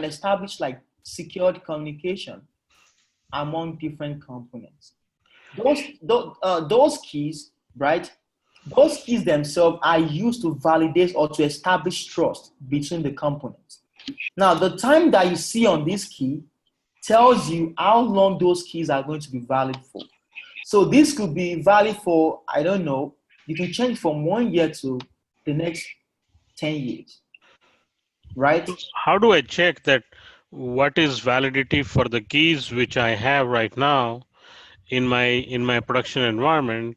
establish like secured communication among different components. Those keys, right? Those keys themselves are used to validate or to establish trust between the components. Now, the time that you see on this key tells you how long those keys are going to be valid for. So this could be valid for, I don't know, you can change from 1 year to the next 10 years, right? How do I check that what is validity for the keys which I have right now in my production environment,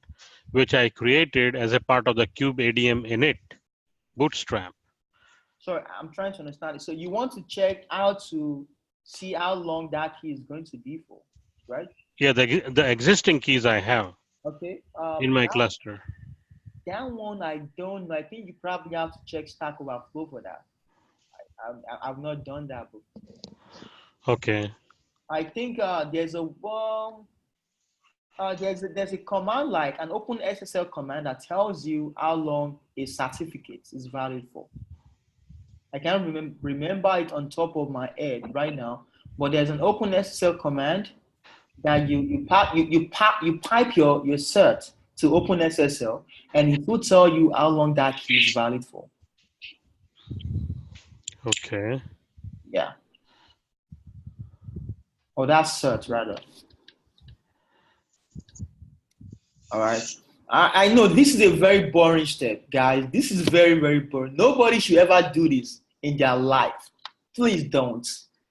which I created as a part of the Kubeadm init bootstrap? Sorry, I'm trying to understand it. So you want to check how to see how long that key is going to be for, right? Yeah, the existing keys I have Okay. in my cluster. That one I don't know. I think you probably have to check Stack Overflow for that. I've not done that before. Okay. I think there's a command like an open SSL command that tells you how long a certificate is valid for. I can't remember it on top of my head right now, but there's an open SSL command that you pipe your cert to open SSL, and it will tell you how long that key is valid for. Okay. Yeah. Or that's cert rather. All right. I know this is a very boring step, guys. This is very, very boring. Nobody should ever do this in their life. Please don't.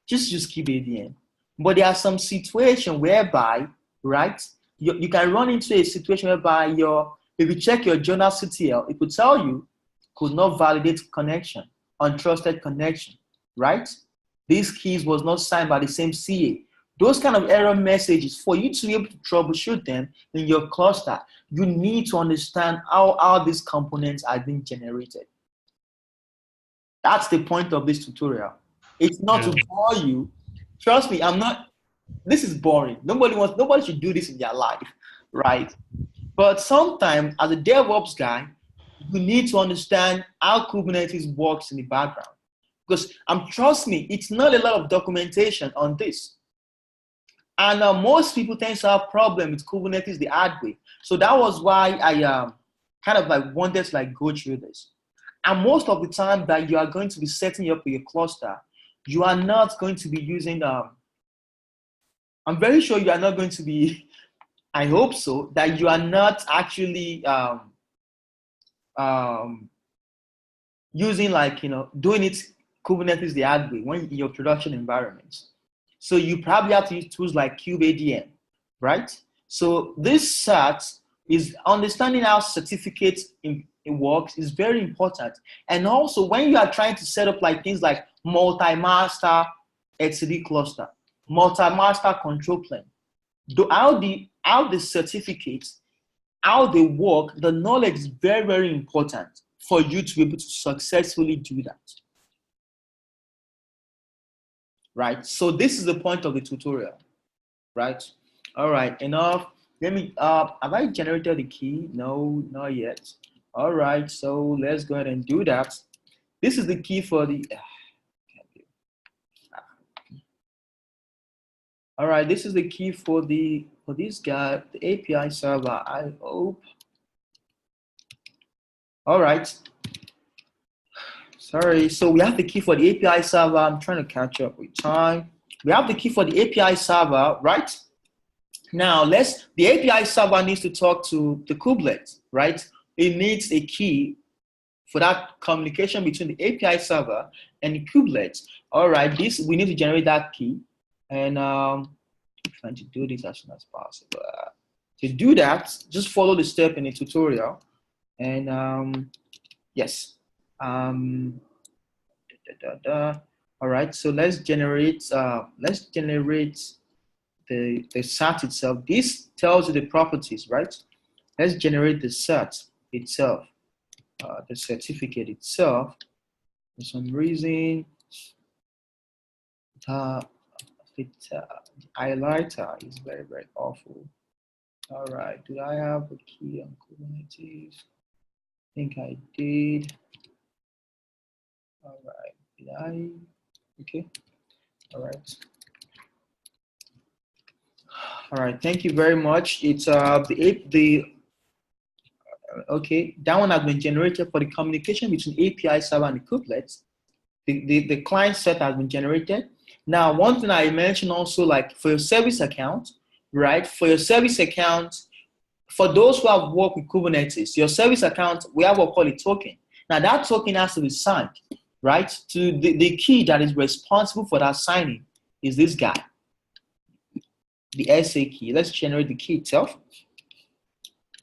Just use Kubeadm. But there are some situations whereby, right, you can run into a situation whereby if you check your journal CTL, it will tell you could not validate connection, untrusted connection, right? These keys was not signed by the same CA. Those kind of error messages, for you to be able to troubleshoot them in your cluster, you need to understand how these components are being generated. That's the point of this tutorial. It's not to bore you. Trust me, this is boring. Nobody should do this in their life, right? But sometimes as a DevOps guy, you need to understand how Kubernetes works in the background. Because trust me, it's not a lot of documentation on this. And most people tend to have problem with Kubernetes the hard way. So that was why I kind of like wanted to like go through this. And most of the time that you are going to be setting up your cluster, you are not going to be using, I'm very sure you are not going to be, I hope so, that you are not actually using like, doing it Kubernetes the hard way when in your production environments. So you probably have to use tools like Kubeadm, right? So this cert is understanding how certificates it works is very important. And also when you are trying to set up like things like multi-master etcd cluster, multi-master control plane, how the certificates, how they work, the knowledge is very, very important for you to be able to successfully do that. Right? So this is the point of the tutorial, right? All right, enough. Let me, have I generated the key? No, not yet. All right, so let's go ahead and do that. This is the key for the, all right, this is the key for this guy, the API server, I hope. All right. Sorry, so we have the key for the API server. I'm trying to catch up with time. We have the key for the API server, right? Now, the API server needs to talk to the kubelet, right? It needs a key for that communication between the API server and the kubelet. All right, we need to generate that key. And I'm trying to do this as soon as possible. To do that, just follow the step in the tutorial. And yes. All right, so let's generate the cert itself. This tells you the properties, right? Let's generate the cert itself. the certificate itself. For some reason, the highlighter is very, very awful. All right, did I have a key on Kubernetes? I think I did. All right, did I? Okay, all right. All right, thank you very much. It's okay, that one has been generated for the communication between API server and the couplets. The client set has been generated. Now, one thing I mentioned also, like for your service account, right? For your service account, for those who have worked with Kubernetes, your service account, we have what we call a token. Now, that token has to be signed, right? To the key that is responsible for that signing is this guy, the SA key. Let's generate the key itself.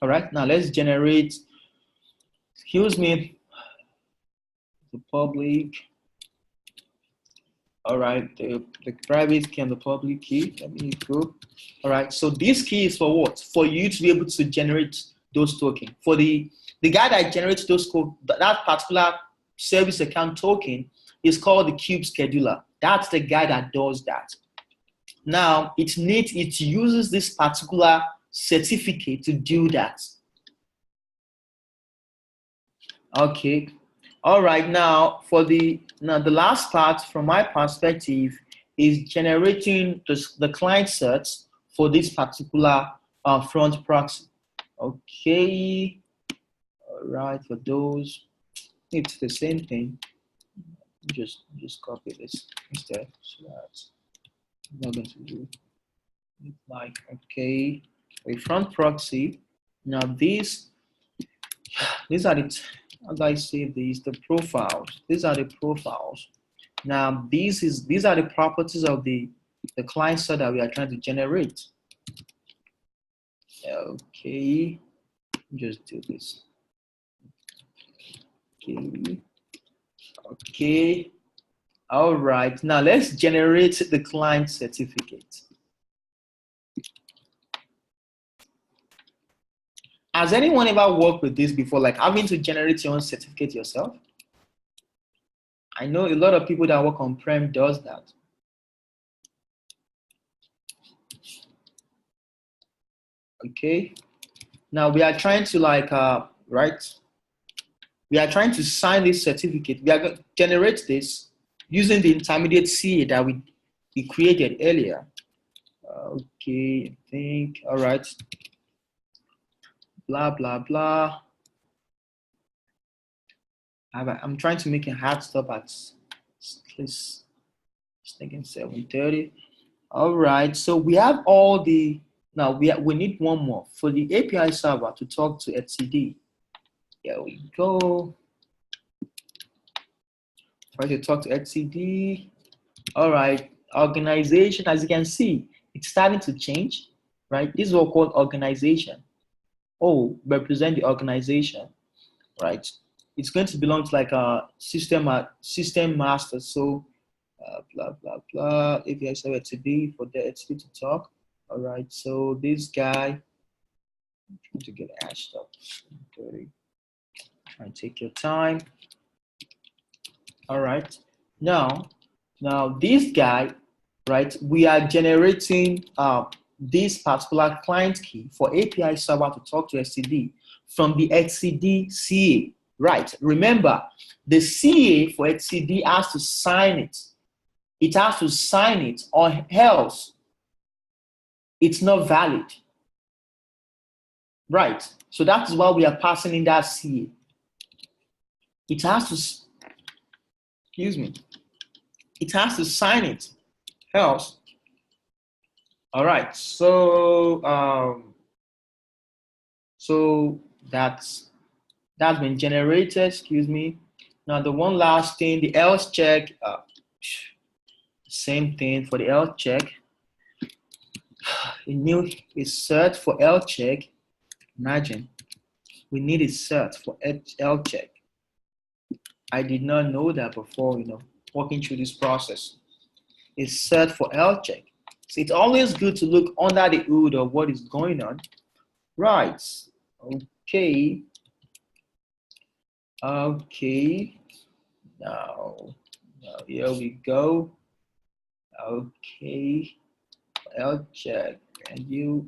All right, now let's generate, excuse me, the public. All right, the private key and the public key. Let me go. All right, so this key is for what? For you to be able to generate those tokens. For the guy that generates those code, that particular service account token is called the Kube scheduler. That's the guy that does that. Now it uses this particular certificate to do that. Okay. All right, now the last part from my perspective is generating the client certs for this particular front proxy. Okay, all right, for those, it's the same thing. Just copy this instead. So that's not going to do like, okay, a front proxy. Now these are the, how do I say these? The profiles. These are the profiles. Now these are the properties of the client side that we are trying to generate. Okay, just do this. Okay. Okay. All right. Now let's generate the client certificate. Has anyone ever worked with this before, like having to generate your own certificate yourself? I know a lot of people that work on-prem does that. Okay. Now we are trying to right? We are trying to sign this certificate. We are going to generate this using the intermediate CA that we created earlier. Okay, I think, all right. Blah, blah, blah. I'm trying to make a hard stop at least thinking 7:30. All right, so we have all the, now we need one more for the API server to talk to etcd. Here we go. Try to talk to etcd. All right, organization, as you can see, it's starting to change, right? This is what we call organization. O represent the organization, right? It's going to belong to like a system master. So blah blah blah. API server etcd for the etcd to talk. All right. So this guy, I'm trying to get hashed up. Try and take your time. All right. Now this guy, right? We are generating this particular client key for API server to talk to etcd from the etcd CA. Right. Remember, the CA for etcd has to sign it. It has to sign it, or else it's not valid. Right. So that is why we are passing in that CA. It has to, excuse me, it has to sign it, else. All right. So so that's been generated. Excuse me. Now the one last thing, the else check. Same thing for the else check. We need a cert for else check. Imagine we need a cert for else check. I did not know that before, walking through this process. A cert for else check. So it's always good to look under the hood of what is going on. Right. Okay. Okay, now here we go. Okay, I'll check. And you,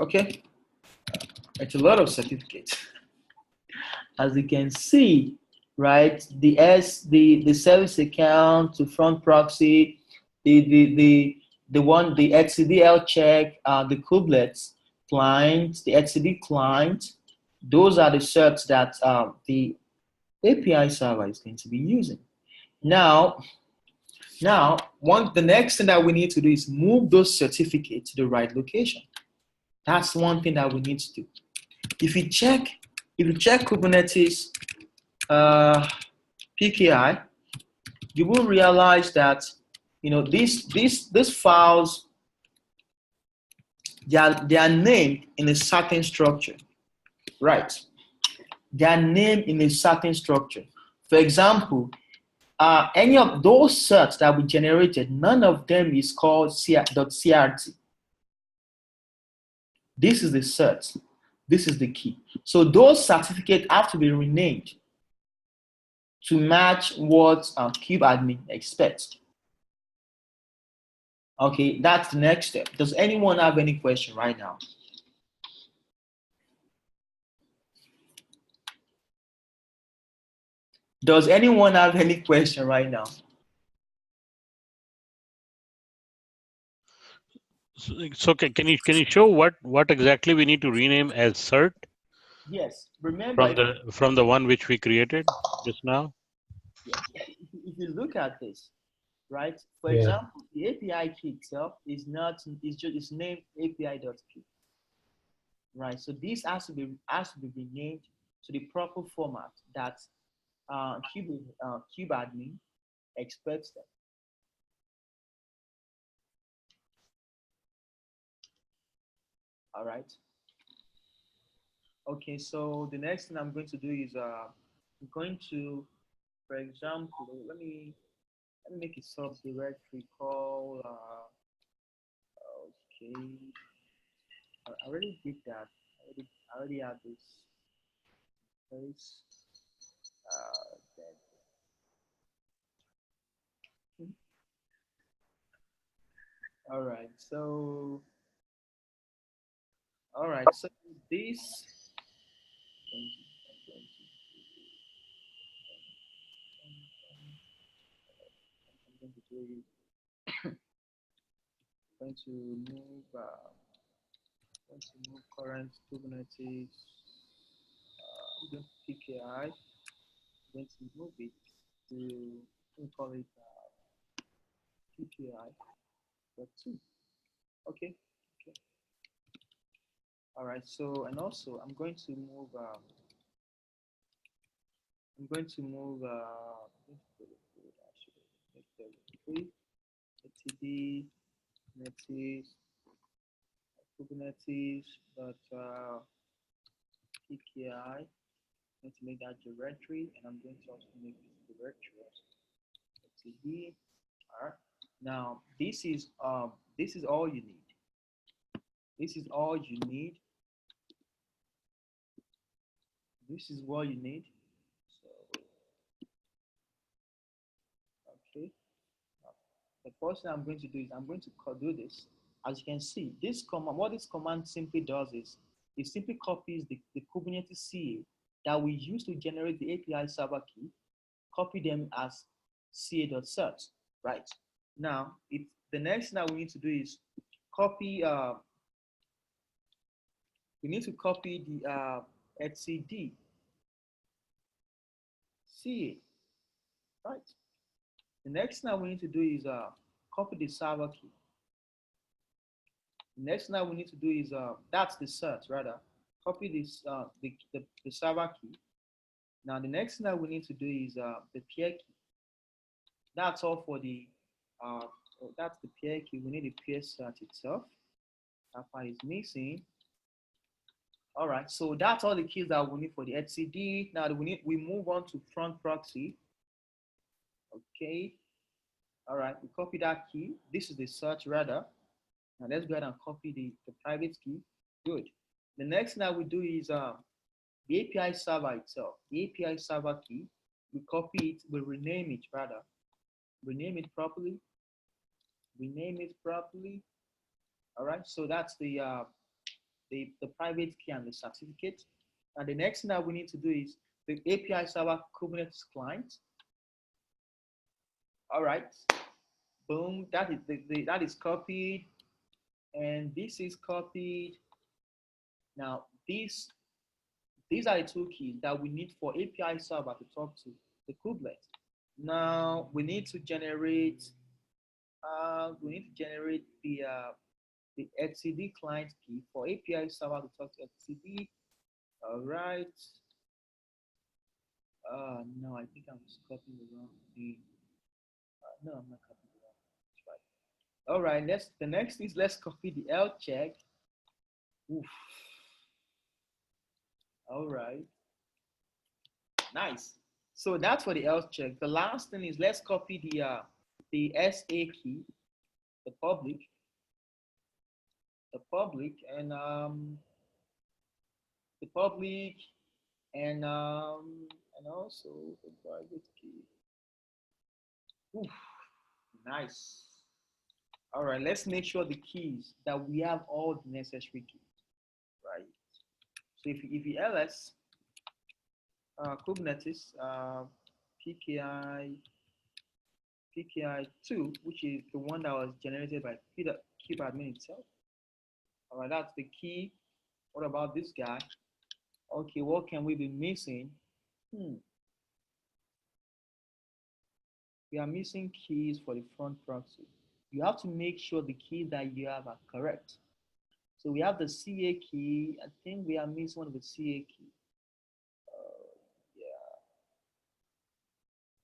okay, it's a lot of certificates. As you can see, right, the service account to front proxy, the etcdl check, the kubelets client, the etcd client, those are the certs that the API server is going to be using. Now, the next thing that we need to do is move those certificates to the right location. That's one thing that we need to do. If you check Kubernetes PKI, you will realize that these files, they are named in a certain structure, right? They are named in a certain structure. For example, any of those certs that we generated, none of them is called .crt. This is the cert. This is the key. So those certificates have to be renamed to match what Kubeadm expects. Okay, that's the next step. Does anyone have any question right now? Does anyone have any question right now? So can you show what exactly we need to rename as cert Yes. Remember, from the one which we created just now? yes, if you look at this, right? For Yeah. example, the API key itself is not, it's named API.key, right? So this has to be renamed to the proper format that Kubeadm expects them. All right. Okay, so the next thing I'm going to do is I'm going to, for example, let me make a subdirectory called okay. I already did that. I already had this place. All right. So So this. I'm going to do going to move going to move current Kubernetes. I'm going to PKI. I'm going to move it to, we call it PKI. But two. Okay. Okay. All right. So and also I'm going to move. I'm going to move. TD Kubernetes Kubernetes dot PKI. I'm going to make that directory, and I'm going to also make this directory TD. All right. Now this is all you need. This is all you need. This is what you need. So okay. The first thing I'm going to do is I'm going to do this. As you can see, this command, what this command simply does is it simply copies the Kubernetes CA that we use to generate the API server key, copy them as ca.cert, right? Now, the next thing that we need to do is copy, we need to copy the etcd ca, right? The next thing that we need to do is copy the server key. The next thing that we need to do is that's the cert rather. Copy this the server key. Now the next thing that we need to do is the peer key. That's all for the that's the peer key. We need the peer cert itself. That part is missing. All right, so that's all the keys that we need for the etcd. Now we move on to front proxy. Okay. All right, we copy that key. This is the search rather. Now let's go ahead and copy the private key. Good. The next thing that we do is the API server itself. The API server key, we copy it, we rename it rather. Rename it properly. Rename it properly. All right. So that's the private key and the certificate. And the next thing that we need to do is the API server Kubernetes client. All right. Boom. That is that is copied, and this is copied. Now these are the two keys that we need for API server to talk to the kubelet. Now we need to generate the etcd client key for API server to talk to etcd. All right. No, I think I'm just copying the wrong thing. No, I'm not copying the wrong thing. That's right. All right. The next is let's copy the L check. Oof. All right. Nice. So that's for the else check. The last thing is let's copy the SA key, the public, and the public and also the private key. Oof, nice. All right, let's make sure the keys that we have all the necessary keys, right? So if you ls Kubernetes PKI PKI2, which is the one that was generated by Kubeadm itself. All right, that's the key. What about this guy? Okay, what can we be missing? We are missing keys for the front proxy. You have to make sure the keys that you have are correct. So we have the CA key. I think we are missing one of the CA key. Yeah.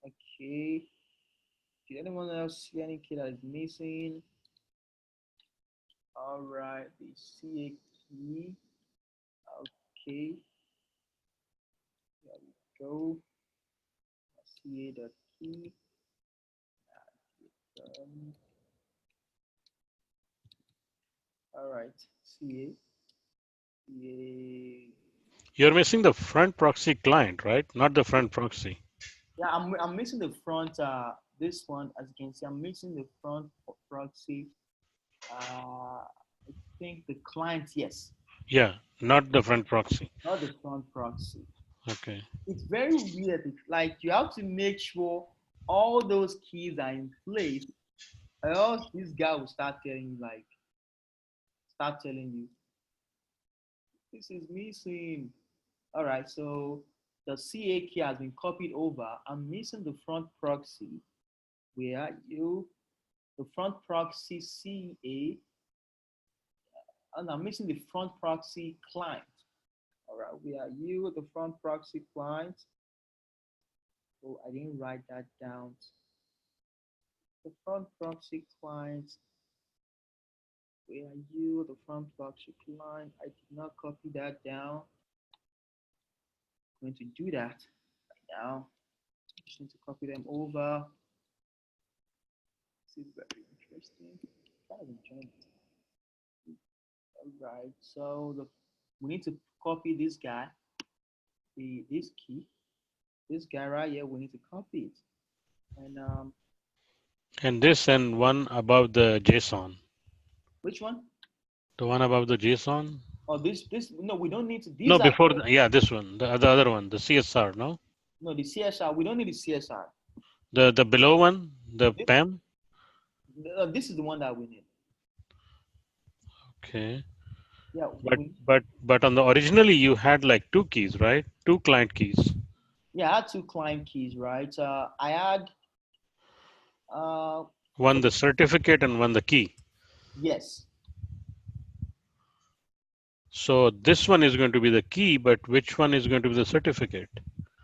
Okay. Did anyone else see any key that is missing? All right, the CA key. Okay. There we go. CA dot key. All right, CA. CA. You're missing the front proxy client, right? Not the front proxy. Yeah, I'm missing the front. This one, as you can see, I'm missing the front proxy. I think the client, yes. Yeah, not the front proxy. Not the front proxy. Okay. It's very weird. It's like you have to make sure all those keys are in place, or else this guy will start telling you, this is missing. All right, so the CA key has been copied over. I'm missing the front proxy. Where are you? The front proxy CA, and I'm missing the front proxy client. All right, where are you? The front proxy client. Oh, I didn't write that down. The front proxy client. Where are you? The front proxy client. I did not copy that down. I'm going to do that right now. Just need to copy them over. This is very interesting. Kind of enjoying it. All right, so we need to copy this guy, this key, this guy right here. We need to copy it, And this and one above the JSON. which one? The one above the JSON? Oh, this no, we don't need to. No, These are before yeah, this one, the other one, the CSR, no? no the CSR. We don't need the CSR. The below one, the This, PAM? this is the one that we need. Okay. Yeah, But on the originally you had like two keys, right? Two client keys. yeah, I had two client keys, right? I had One the certificate and one the key. yes. So this one is going to be the key, but which one is going to be the certificate?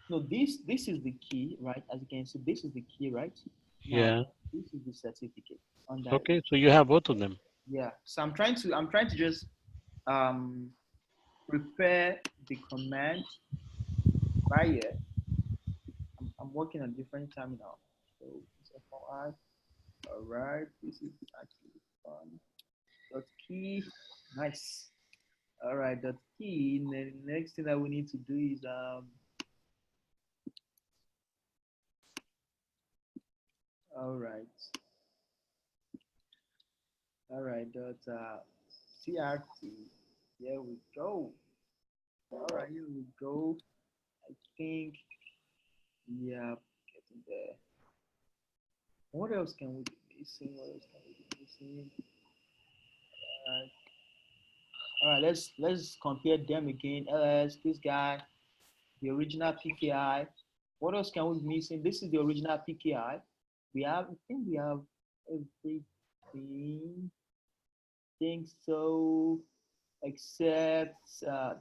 No, this is the key, right? As you can see, this is the key, right? Now Yeah. this is the certificate on that. Okay, so you have both of them. Yeah. So I'm trying to just prepare the command right here. I'm working on different terminal. So it's FYI. All right, this is actually fun. Dot key, nice. All right, dot key. And then the next thing that we need to do is all right. All right, dot CRT. There we go. All right, here we go. I think, yeah, getting there. What else can we be missing? What else can we be missing? All right, let's compare them again. LS, this guy, the original PKI. What else can we be missing? This is the original PKI. We have, I think we have everything. Think so, except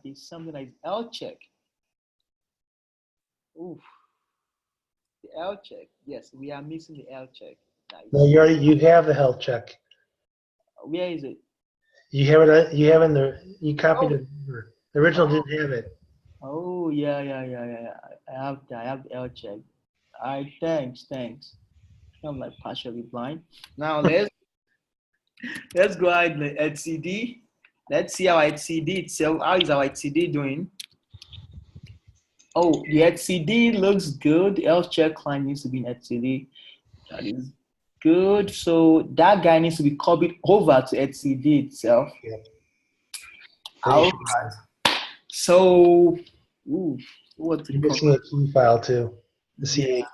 there's something like L check. Oof, the L check. Yes, we are missing the L check. Nice. No, you have the health check. Where is it? You have it. You have in the. You copied Oh, it. The original didn't have it. oh yeah. I have that. I have the L check. All right, thanks. I'm like partially blind. Now let's go ahead and etcd. Let's see how etcd itself. How is our etcd doing? Oh, the etcd looks good. The L check client needs to be in etcd. That is good. So that guy needs to be copied over to etcd itself. Yep. All right. So, ooh, what to You're missing a key file too. The CA. Yeah.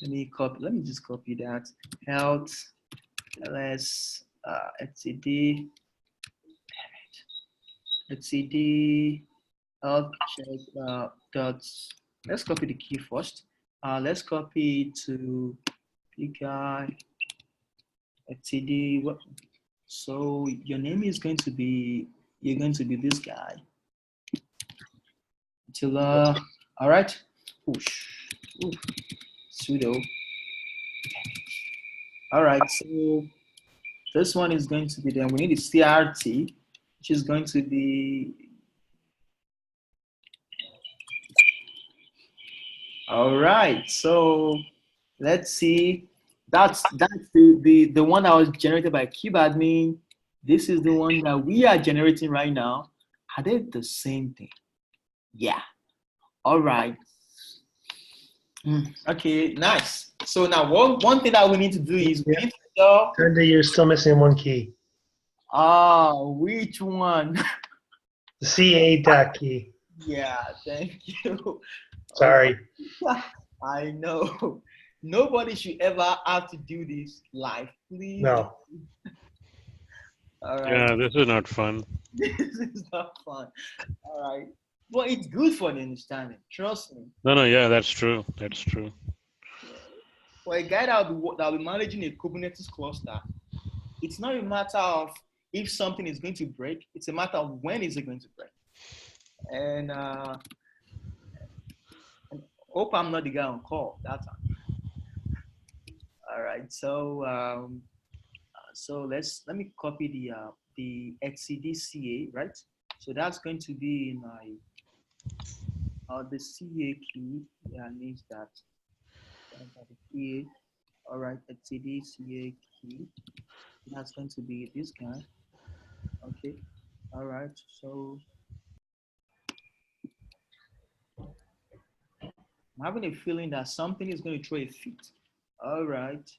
Let me just copy that. Health ls etcd etcd health check dots. Let's copy the key first. Let's copy it to PKI etcd. What? So your name is going to be, you're going to be this guy. Tilla. All right. Oosh. Oof. Sudo. All right. So this one is going to be, then we need a CRT, which is going to be, all right. So let's see. That's the one that was generated by Kubeadm. This is the one that we are generating right now. Are they the same thing? Yeah. All right. Okay, nice. So now one thing that we need to do is we need to tell. Turned you're still missing one key. Which one? The CA dot key. Yeah, thank you. Sorry. I know. Nobody should ever have to do this live, please. No. All right. Yeah, this is not fun. This is not fun. All right. But it's good for the understanding. Trust me. No, yeah, that's true. That's true. For a guy that'll be managing a Kubernetes cluster, it's not a matter of if something is going to break. It's a matter of when is it going to break. And hope I'm not the guy on call that time. All right. So let me copy the etcd.ca, right? So that's going to be in my the CA key. Yeah, needs that. All right, etcd.ca key. That's going to be this guy. Okay. All right. So I'm having a feeling that something is going to throw a fit. All right.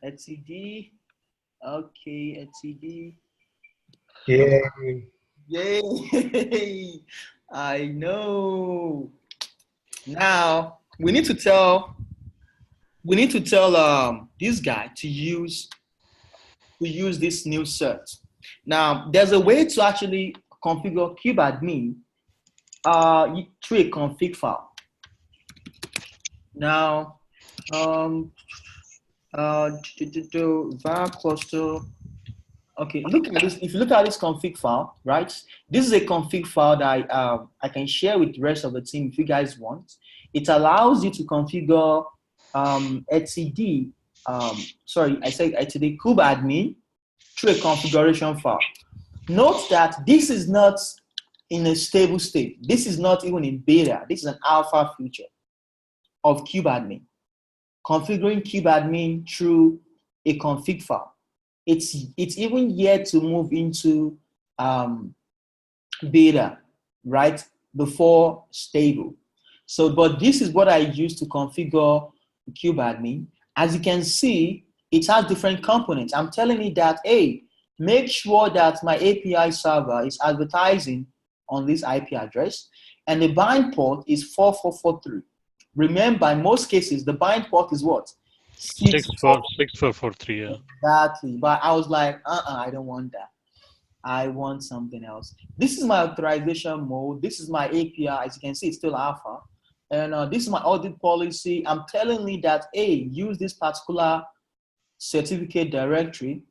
etcd. Okay, etcd. Yay. Yay! I know. Now we need to tell this guy to use this new cert. Now there's a way to actually configure Kubeadm through a config file. Now var cluster. Okay, look at this. If you look at this config file, right? This is a config file that I can share with the rest of the team if you guys want. It allows you to configure etcd. Sorry, I said etcd Kubeadm through a configuration file. Note that this is not in a stable state. This is not even in beta. This is an alpha feature of Kubeadm. Configuring Kubeadm through a config file. It's even yet to move into beta, right, before stable. So, but this is what I use to configure Kubeadm. As you can see, it has different components. I'm telling you that, hey, make sure that my API server is advertising on this IP address, and the bind port is 4443. Remember, in most cases, the bind port is what? 6443. Yeah. Exactly. But I was like, I don't want that. I want something else. This is my authorization mode. This is my API. As you can see, it's still alpha. And this is my audit policy. I'm telling you that, hey, use this particular certificate directory.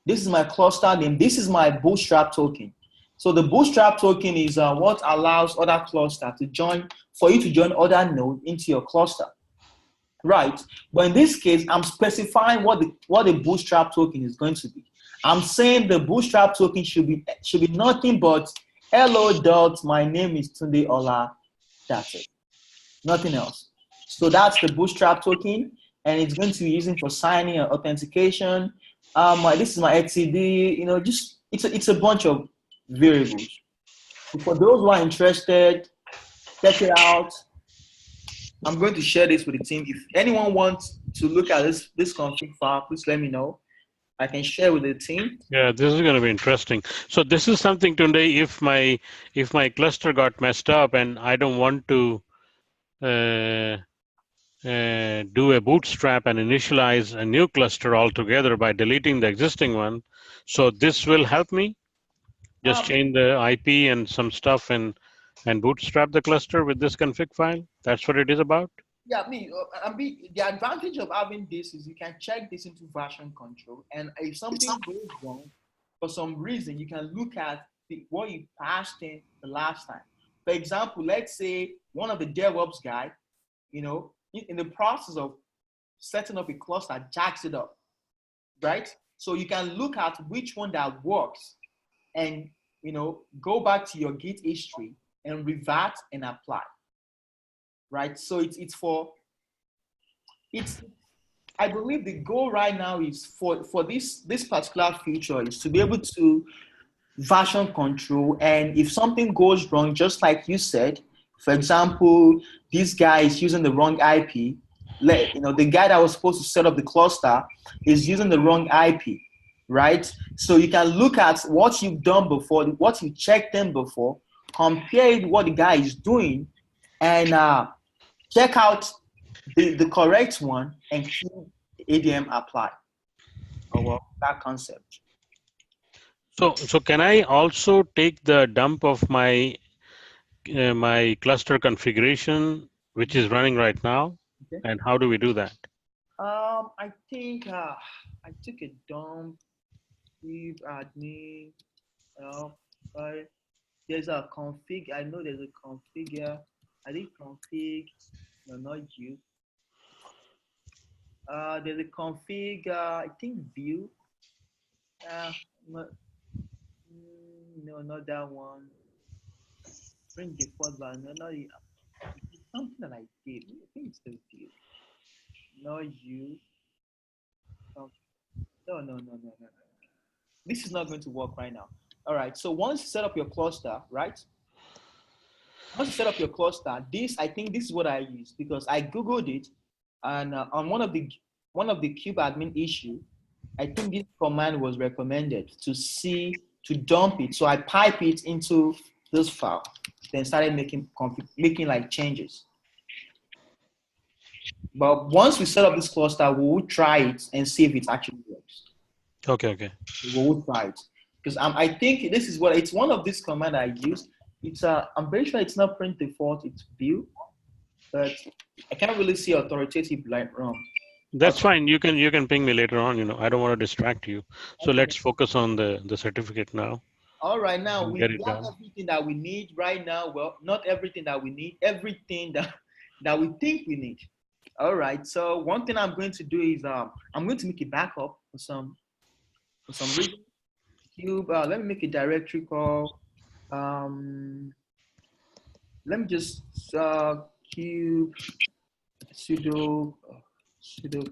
This is my cluster name. This is my bootstrap token. So the bootstrap token is what allows other cluster to join, for you to join other nodes into your cluster. Right. But in this case, I'm specifying what the bootstrap token is going to be. I'm saying the bootstrap token should be nothing but hello dot my name is Tunde Ola. That's it. Nothing else. So that's the bootstrap token, and it's going to be using for signing and authentication. This is my etcd. You know, just it's a bunch of variables. For those who are interested, check it out. I'm going to share this with the team. If anyone wants to look at this config file, please let me know. I can share with the team. Yeah, this is going to be interesting. So this is something today. If my cluster got messed up and I don't want to do a bootstrap and initialize a new cluster altogether by deleting the existing one, so this will help me just change the IP and some stuff and bootstrap the cluster with this config file. That's what it is about. Yeah, the advantage of having this is you can check this into version control, and if something goes wrong for some reason, you can look at what you passed in the last time. For example, let's say one of the DevOps guy, you know, in the process of setting up a cluster, jacks it up, right? So you can look at which one that works, and go back to your Git history and revert and apply. Right, so I believe the goal right now is for this particular feature is to be able to version control, and if something goes wrong, just like you said, for example, this guy is using the wrong IP. The guy that was supposed to set up the cluster is using the wrong IP, right? So you can look at what you've done before, what you checked in before, compare it what the guy is doing, and check out the correct one and Kubeadm apply. That concept. So can I also take the dump of my my cluster configuration, which is running right now? Okay. And how do we do that? I think I took a dump. Kubeadm. There's a config. I know there's a config here. I think config. No, not you. There's a config. I think view. No, not that one. Print default value. No, not something that I did. I think it's the view. Not you. No. This is not going to work right now. All right. So once you set up your cluster, right? Once you set up your cluster, I think this is what I use because I Googled it, and on one of the Kubeadm issue, I think this command was recommended to dump it. So I pipe it into this file, then started making like changes. But once we set up this cluster, we will try it and see if it actually works. Okay. We will try it because I think this is what it's one of these command I use. It's I'm very sure it's not print default, it's view, but I can't really see authoritative like run. That's fine. You can ping me later on. I don't want to distract you. So let's focus on the certificate now. All right, now we have everything that we need right now. Well, not everything that we need, everything that we think we need. All right. So one thing I'm going to do is I'm going to make a backup for some reason. Let me make a directory call. Let me just cube sudo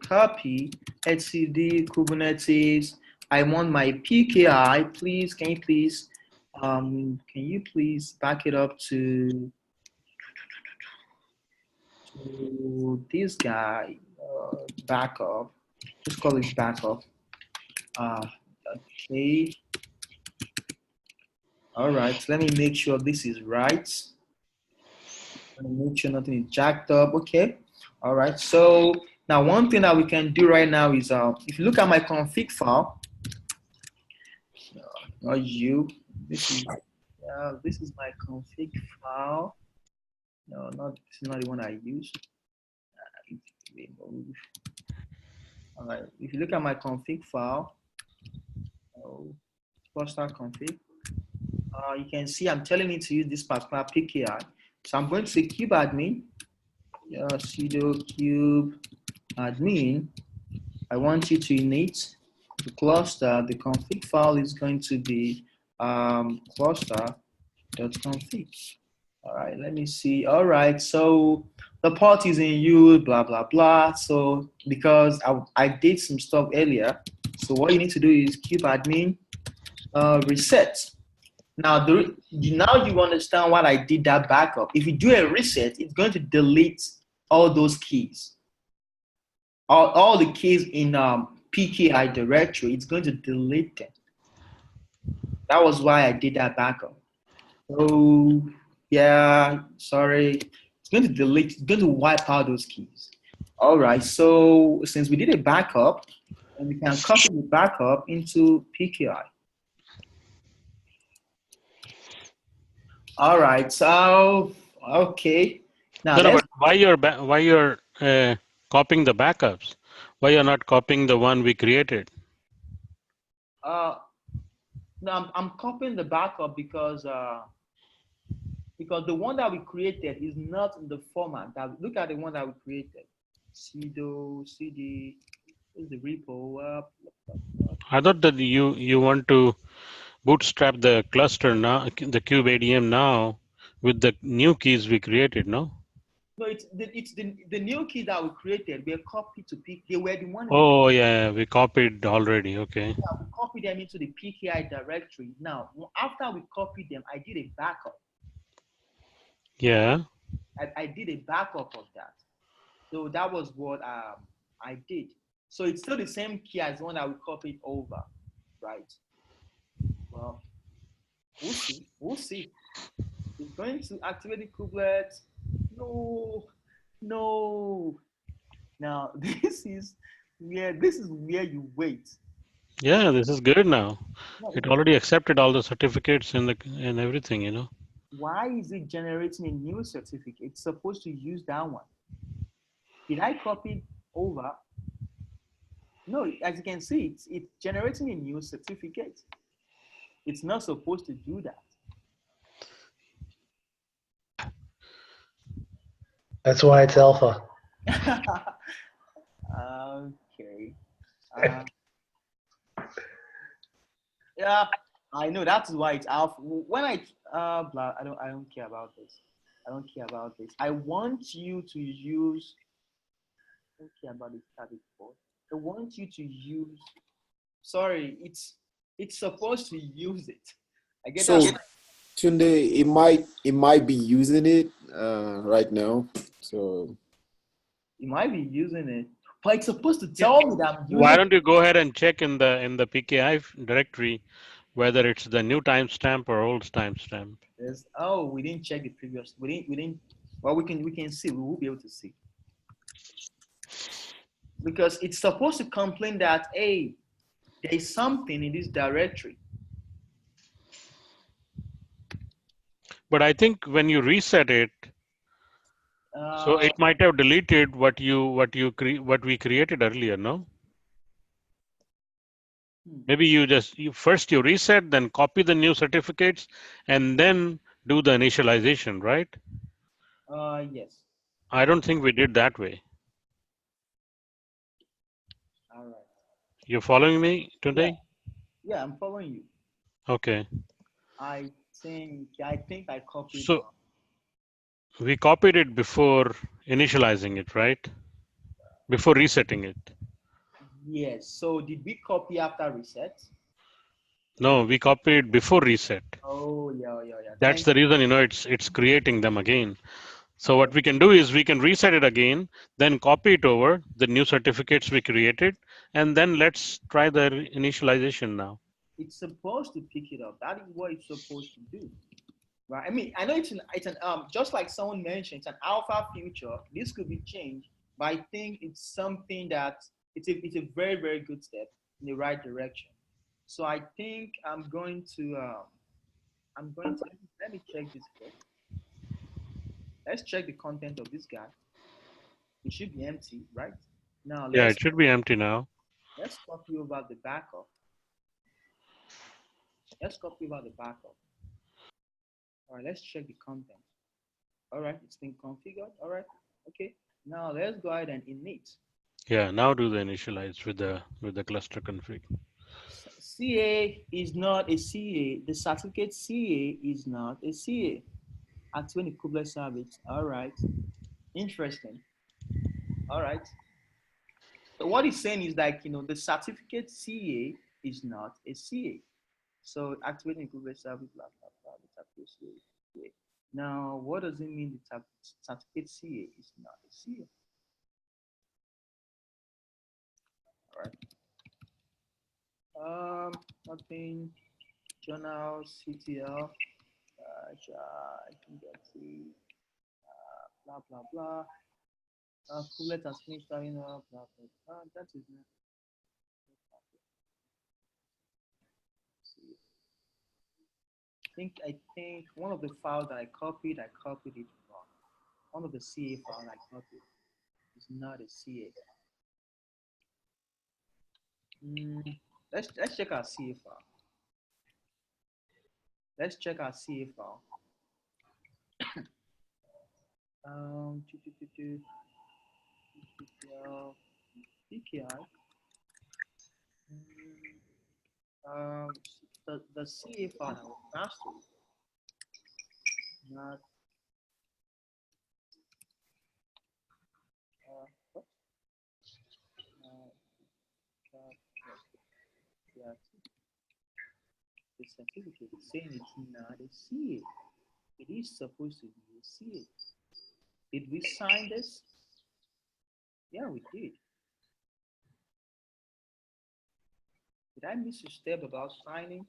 copy etcd Kubernetes. I want my PKI. Please, can you please Can you please back it up to this guy? Backup. Just call it backup. Okay. All right. Let me make sure this is right. Let me make sure nothing is jacked up. Okay. All right. So now one thing that we can do right now is if you look at my config file, not you. This is my config file. No, not this is not the one I use. Remove. All right. If you look at my config file, cluster config, you can see I'm telling it to use this particular PKI. So I'm going to say kubeadm, sudo kubeadm. I want you to init the cluster. The config file is going to be cluster.config. All right, let me see. All right, so the port is in use, blah, blah, blah. So because I did some stuff earlier, so what you need to do is kubeadm reset. Now, now you understand why I did that backup. If you do a reset, it's going to delete all those keys. All the keys in PKI directory, it's going to delete them. That was why I did that backup. So yeah, sorry. It's going to delete, it's going to wipe out those keys. All right, so since we did a backup, and we can copy the backup into PKI. All right, so okay. Now No, but why you're copying the backups? Why you're not copying the one we created? No, I'm copying the backup because the one that we created is not in the format that. Look at the one that we created. Sudo cd is the repo. I thought that you want to bootstrap the cluster now, the Kubeadm now, with the new keys we created. No. No, it's the new key that we created. We copied to pick. They were the one. Oh yeah, we copied already. Okay. Yeah, we copied them into the PKI directory. Now, after we copied them, I did a backup. Yeah. I did a backup of that. So that was what I did. So it's still the same key as the one that we copied over, right? Well, we'll see. We'll see. It's going to activate the kubelet. No. Now this is where you wait. Yeah, this is good now. It already accepted all the certificates and everything, you know. Why is it generating a new certificate? It's supposed to use that one. Did I copy it over? No, as you can see, it's generating a new certificate. It's not supposed to do that. That's why it's alpha. Okay. Yeah, I know that's why it's alpha. When I don't care about this. I don't care about this. I want you to use. I don't care about the static port. I want you to use. Sorry, it's supposed to use it. I get So that. Tunde, it might be using it right now. So You might be using it, but it's supposed to tell me that I'm using. Why don't you go ahead and check in the PKI directory whether it's the new timestamp or old timestamp? Oh, we didn't check the previous. We didn't. Well, we can see. We will be able to see because it's supposed to complain that hey, there is something in this directory. But I think when you reset it, so it might have deleted what we created earlier, no? Maybe you first you reset, then copy the new certificates, and then do the initialization, right? Yes. I don't think we did that way. All right. You following me today? Yeah, I'm following you. Okay. I think I copied. So we copied it before initializing it, right? Before resetting it. Yes. So did we copy after reset? No, we copied before reset. Oh, yeah. That's the reason, it's creating them again. So what we can do is we can reset it again, then copy it over the new certificates we created, and then let's try the initialization now. It's supposed to pick it up. That is what it's supposed to do. Right. I mean, I know it's an just like someone mentioned, it's an alpha future. This could be changed, but I think it's something that it's a very, very good step in the right direction. So I think I'm going to let me check this first. Let's check the content of this guy. It should be empty, right? Now Yeah, let's it should be empty now. let's copy over the backup. Let's copy over the backup. All right, let's check the content. All right, it's been configured. All right, okay. Now let's go ahead and init. Yeah, now do the initialize with the cluster config. CA is not a CA. The certificate CA is not a CA. Activating Kubernetes service. All right. Interesting. All right. So what he's saying is like, the certificate CA is not a CA. So activating Kubernetes service, blah, blah, blah, the certificate CA. Now, what does it mean the certificate CA is not a CA? All right. Nothing. Journal, CTL. I can get the blah blah blah. Kubernetes has finished starting up. Blah blah blah. That is not. I think one of the files that I copied it wrong. One of the CA files I copied is not a CA. Let's check our CA file. Let's check our CA file. PKI. The CA file that was passed through, not what? Yeah, the certificate is saying it's not a CA. It is supposed to be a CA. Did we sign this? Yeah, we did. Did I miss a step about signing?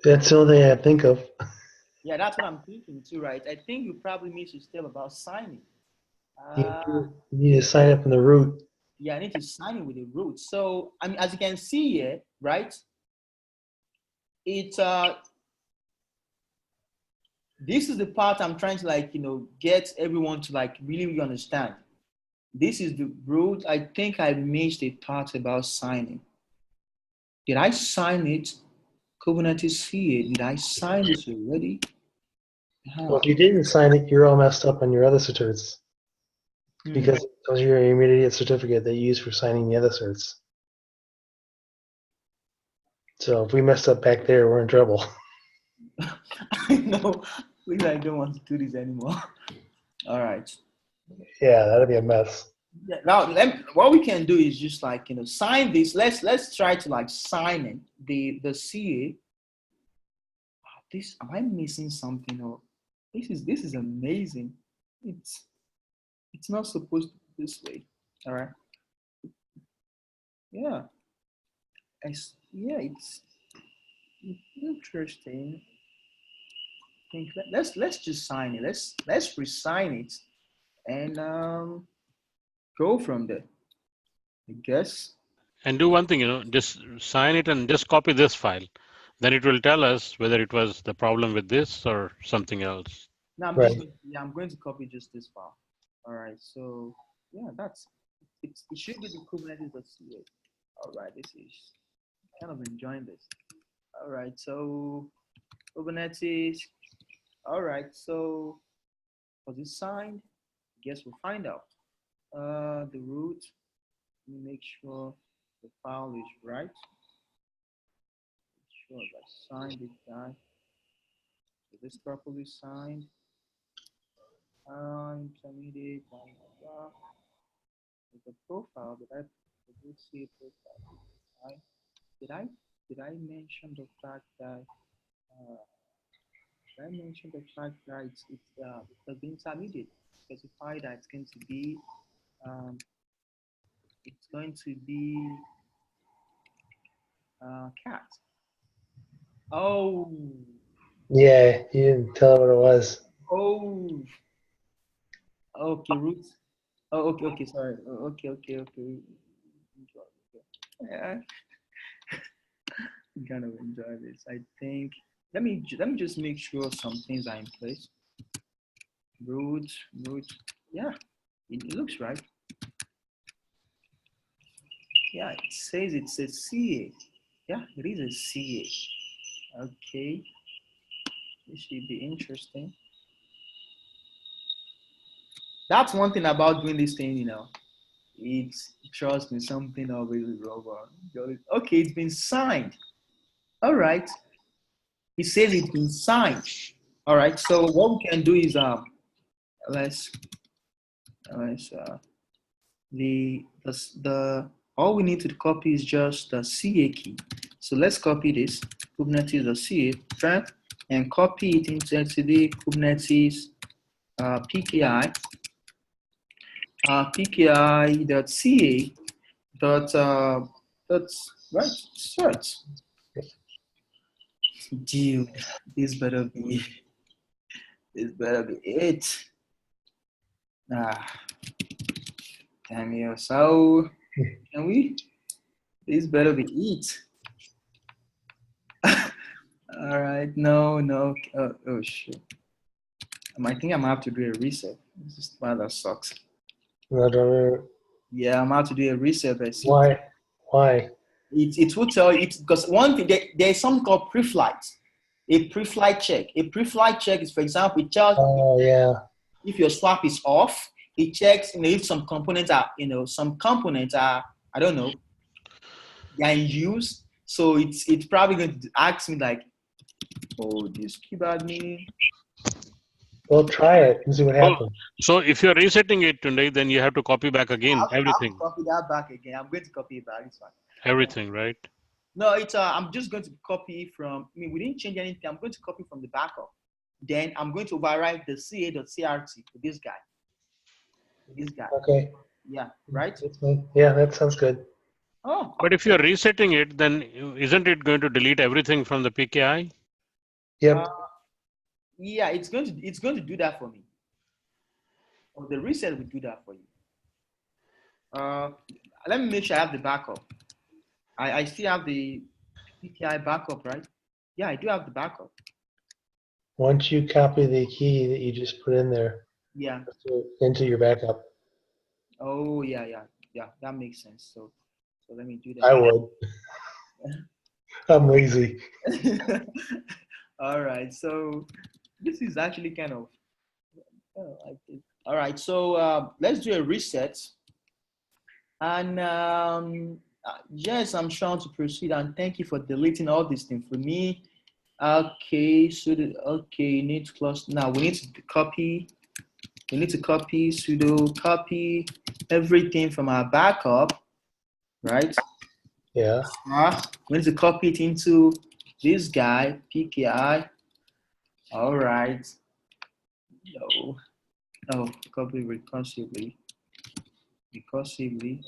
That's the only thing I think of. Yeah, that's what I'm thinking too, right? I think you probably missed a step about signing. You need to sign up in the root. Yeah, I need to sign it with a root. So, I mean, as you can see here, right? It's this is the part I'm trying to get everyone to really, really understand. This is the root. I think I missed a part about signing. Did I sign it? Kubernetes CA. Did I sign this already? Well, if you didn't sign it, you're all messed up on your other certs because those are your intermediate certificate that you use for signing the other certs. So if we messed up back there, we're in trouble. I know. Please, I don't want to do this anymore. All right. Yeah, that'd be a mess. Yeah, now what we can do is just sign this. Let's try to sign it. The CA. This, am I missing something? Or this is amazing. It's not supposed to be this way. All right. Yeah. It's interesting. I think let's just sign it. Let's resign it and go from there. I guess. And do one thing, just sign it and just copy this file. Then it will tell us whether it was the problem with this or something else. Now Right. I'm going to copy just this file. All right. So yeah, it should be the Kubernetes.ca. All right. This is kind of enjoying this. All right. So Kubernetes. All right. So was it signed? I guess we'll find out. The root. Let me make sure the file is right. Make sure I signed this guy. Is this properly signed? Intermediate, blah, blah, blah. The profile, did I see a profile? Did I? did I mention the fact that did I mention the fact that it's the intermediate specify that um, it's going to be cat. Oh, Yeah, you didn't tell her what it was. oh, okay, root. Oh, okay, okay, sorry. Oh, okay, okay, okay. Yeah, I'm kind of enjoy this. I think let me just make sure some things are in place. Root, root. Yeah, it looks right. Yeah, it says it's a CA. Yeah, it is a CA. Okay, this should be interesting. That's one thing about doing this thing, you know. It's trust me, something always robot. Okay, it's been signed. All right. It says it's been signed. All right. So what we can do is let's let's the all we need to copy is just the CA key. So let's copy this Kubernetes the CA thread and copy it into the Kubernetes PKI pki.ca that's right certs. Dude, this better be this better be it. Ah, damn you. So can we? This better be it. All right. No, no. Oh shit. I think I'm gonna have to do a reset. This is why that sucks. No, don't. Yeah, I'm gonna have to do a reset. I see. Why? Why? It will tell you because one thing there's something called pre-flight. A pre-flight check. A pre-flight check is, for example, it tells Oh yeah. if your swap is off. It checks, if some components are, I don't know, they're in use. So it's probably going to ask me like, oh, this Kubeadm. Well, try it and see what Oh, happens. so if you're resetting it today, then you have to copy back again I'll everything, copy that back again. I'm going to copy it back. It's fine. everything, right? No, it's I'm just going to copy from. I mean, we didn't change anything. I'm going to copy from the backup. Then I'm going to overwrite the ca.crt for this guy. This guy. Okay. Yeah. Right. That's fine. Yeah, that sounds good. Oh. But if you're resetting it, then isn't it going to delete everything from the PKI? Yep. Yeah, it's going to do that for me. Or the reset will do that for you. Let me make sure I have the backup. I still have the PKI backup, right? Yeah, I do have the backup. Once you copy the key that you just put in there Yeah. into your backup, Oh, yeah. That makes sense. So let me do I that. would. I'm lazy. All right. So this is actually kind of. All right. So let's do a reset. And yes, I'm trying to proceed. And thank you for deleting all these things for me. Okay, so you need to close. Now we need to copy. We need to copy sudo copy everything from our backup, right? Yeah. We need to copy it into this guy PKI. All right. No, copy recursively.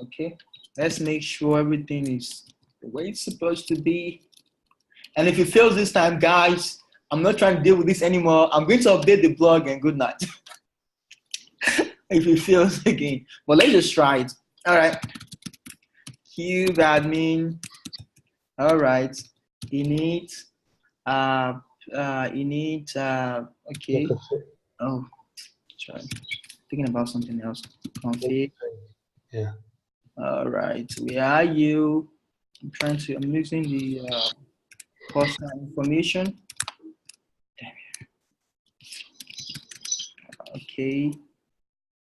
Okay. Let's make sure everything is the way it's supposed to be. And if it fails this time, guys, I'm not trying to deal with this anymore. I'm going to update the blog and good night. If it fails again. But let's just try it. All right. Kubeadm. All right. Init. Okay. Oh, sorry. Thinking about something else. Config. Yeah. All right. Where are you? I'm using the personal information. Okay.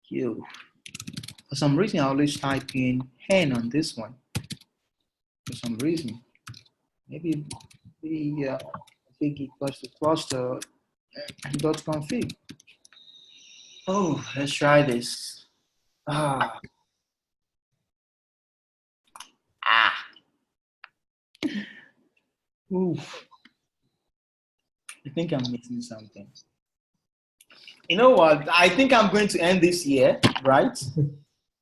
You. For some reason, I always type in hen on this one. For some reason, maybe the config equals to cluster dot config. Oh, let's try this. Ah. Oof. I think I'm missing something. You know what? I think I'm going to end this year, right?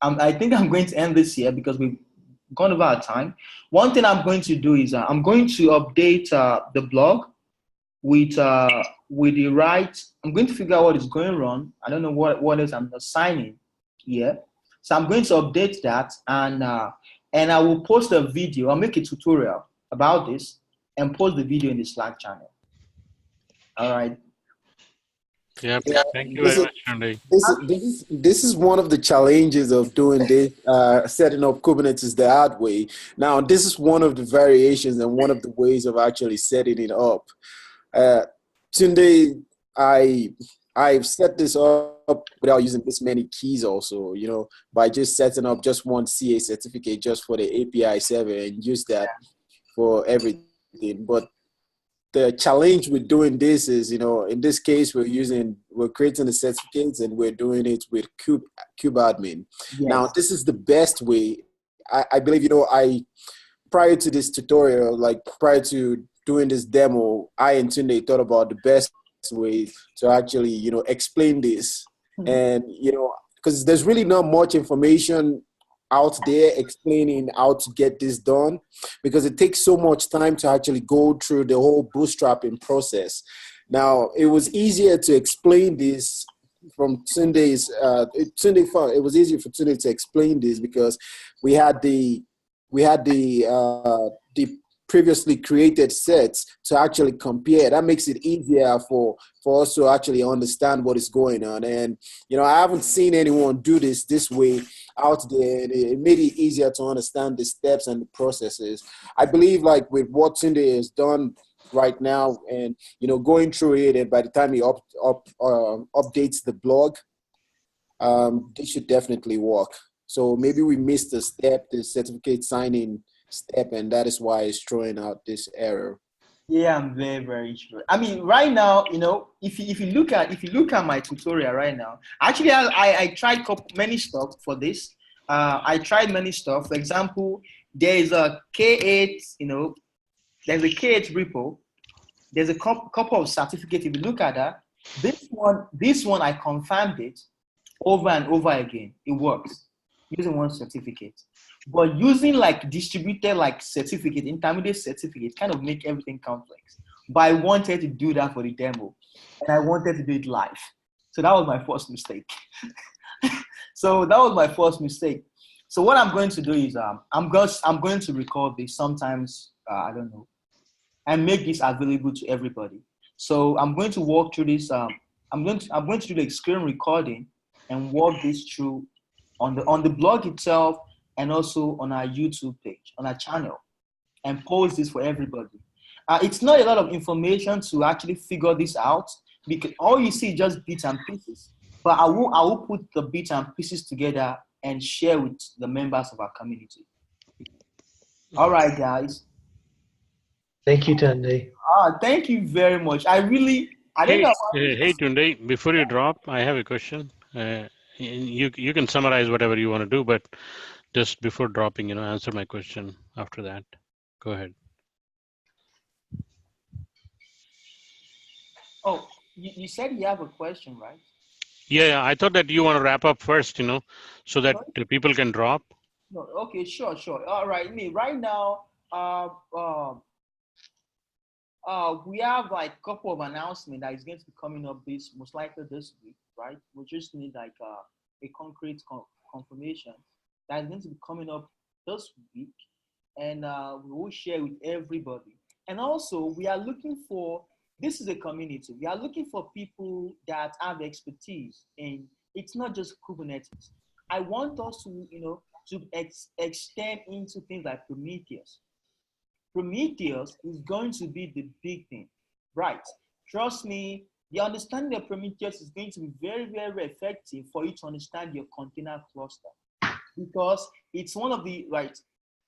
I think I'm going to end this year because we've gone over our time. One thing I'm going to do is I'm going to update the blog with the right. I'm going to figure out what is going wrong. I don't know what else I'm assigning here. So I'm going to update that and I will post a video. I'll make a tutorial about this and post the video in the Slack channel. All right. Yep. Yeah, Thank you this very is much, Tunde. this is one of the challenges of doing this, setting up Kubernetes the hard way. Now, this is one of the variations and one of the ways of actually setting it up. Tunde, I've set this up without using this many keys also, by just setting up just one CA certificate just for the API server and use that for everything. But the challenge with doing this is, in this case, we're creating the certificates and we're doing it with Kubeadm. Yes. Now, this is the best way. I believe, prior to this tutorial, like prior to doing this demo, I and Tunde thought about the best way to actually, explain this. And, because there's really not much information out there explaining how to get this done, because it takes so much time to actually go through the whole bootstrapping process. Now, it was easier to explain this from Tunde's, it was easier for Tunde to explain this because we had the previously created sets to actually compare. That makes it easier for us to actually understand what is going on. And, I haven't seen anyone do this way out there. And it made it easier to understand the steps and the processes. I believe like with what Tunde has done right now and, going through it, and by the time he updates the blog, this should definitely work. So maybe we missed a step, the certificate signing step, and that is why it's throwing out this error. Yeah, I'm very, very sure. I mean, right now, if you look at my tutorial right now, actually, I tried many stuff for this. I tried many stuff. For example, there is a K8, there's a K8 repo. There's a couple of certificates. If you look at that, this one I confirmed it over and over again. It works using one certificate. But using like distributed like certificate, intermediate certificate, kind of make everything complex. But I wanted to do that for the demo, and I wanted to do it live. So that was my first mistake. So what I'm going to do is I'm going to record this sometimes, I don't know, and make this available to everybody. So I'm going to walk through this. I'm going to do the screen recording and walk this through on the blog itself, and also on our YouTube page, on our channel, and post this for everybody. It's not a lot of information to actually figure this out, because all you see is just bits and pieces. But I will put the bits and pieces together and share with the members of our community. All right, guys. Thank you, Tunde. Thank you very much. I don't know. Hey, Tunde, before you drop, I have a question. You can summarize whatever you want to do, but just before dropping, answer my question after that. Go ahead. Oh, you said you have a question, right? Yeah, I thought that you want to wrap up first, so that the people can drop. No, okay, sure. All right, right now, we have like a couple of announcements that is going to be coming up most likely this week, right? We just need like a concrete confirmation that is going to be coming up this week, and we will share with everybody. And also, we are looking for, this is a community. We are looking for people that have expertise in, it's not just Kubernetes. I want us to, to extend into things like Prometheus. Prometheus is going to be the big thing, right? Trust me, the understanding of Prometheus is going to be very, very effective for you to understand your container cluster, because it's one of the, right,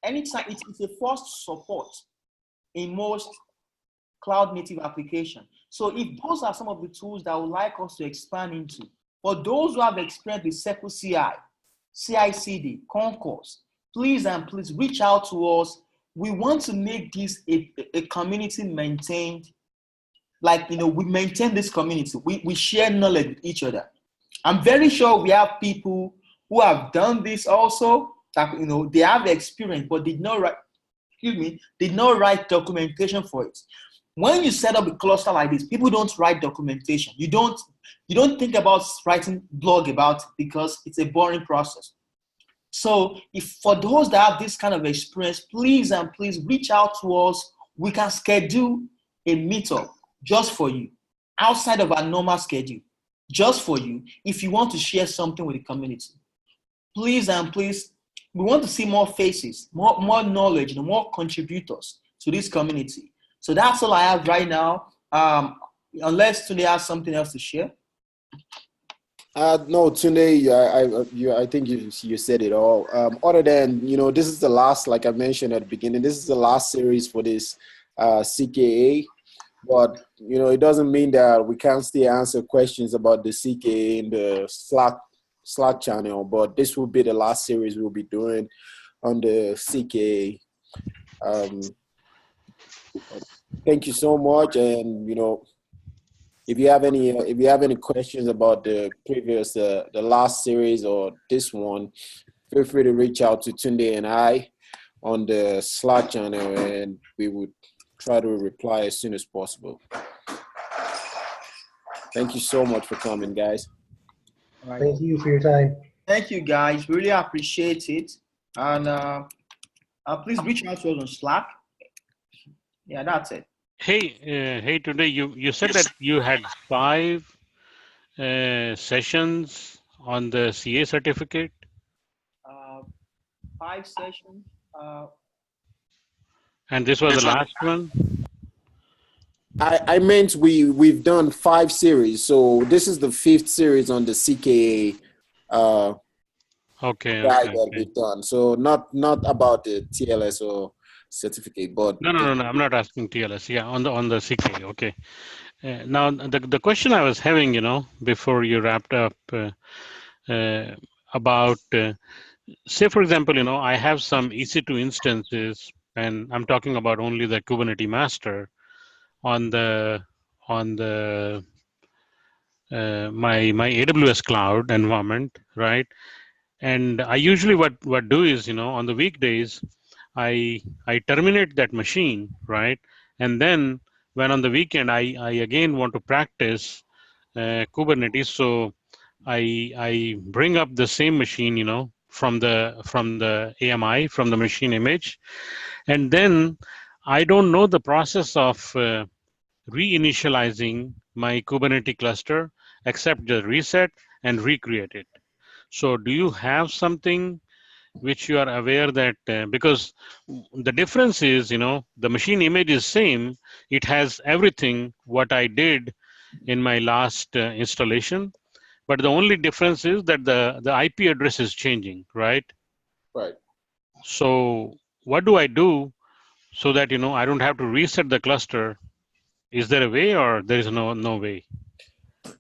anytime it's a first support in most cloud native application. So if those are some of the tools that I would like us to expand into, for those who have experience with Circle CI, CI/CD, Concourse, please and please reach out to us we want to make this a community maintained, like, we maintain this community. We share knowledge with each other. I'm very sure we have people who have done this also, that, they have experience, but did not write documentation for it. When you set up a cluster like this, people don't write documentation. You don't think about writing blog about it because it's a boring process. So if for those that have this kind of experience, please and please reach out to us. We can schedule a meetup just for you, outside of our normal schedule, just for you, if you want to share something with the community. Please and please, we want to see more faces, more knowledge, and more contributors to this community. So that's all I have right now. Unless today has something else to share. No, Tunde, I think you said it all. Other than, this is the last, like I mentioned at the beginning, this is the last series for this CKA. But, it doesn't mean that we can't still answer questions about the CKA in the Slack channel. But this will be the last series we'll be doing on the CKA. Thank you so much. And, if you have any questions about the previous, the last series or this one, feel free to reach out to Tunde and I on the Slack channel, and we would try to reply as soon as possible. Thank you so much for coming, guys. All right. Thank you for your time. Thank you, guys. Really appreciate it. And please reach out to us on Slack. Yeah, that's it. Hey, today you said that you had 5 sessions on the CA certificate. 5 sessions. And this was the last one? I meant we've done 5 series, so this is the 5th series on the CKA. Okay. That we've done. So not about the TLS or certificate, but No, I'm not asking TLS. Yeah, on the CKA. Okay. Now the question I was having, before you wrapped up, about say, for example, I have some EC2 instances, and I'm talking about only the Kubernetes master on the my AWS cloud environment, right? And I usually what do is, on the weekdays, I terminate that machine, right? And then when on the weekend I again want to practice Kubernetes, so I bring up the same machine, from the AMI, from the machine image, and then I don't know the process of reinitializing my Kubernetes cluster except just reset and recreate it. So do you have something which you are aware that, because the difference is, the machine image is same, it has everything what I did in my last installation, but the only difference is that the IP address is changing, right? Right. So what do I do so that, I don't have to reset the cluster? Is there a way, or there is no way?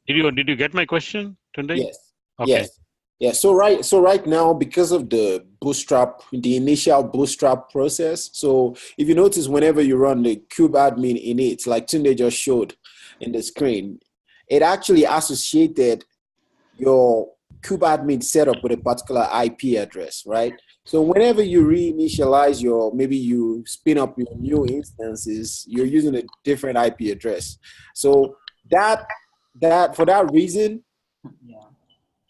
Did you get my question today? Yes. Okay. Yes. Yeah. So right now, because of the initial bootstrap process. So if you notice, whenever you run the Kubeadm init, like Tunde just showed in the screen, it actually associated your Kubeadm setup with a particular IP address, right? So whenever you reinitialize maybe you spin up your new instances, you're using a different IP address. So that for that reason,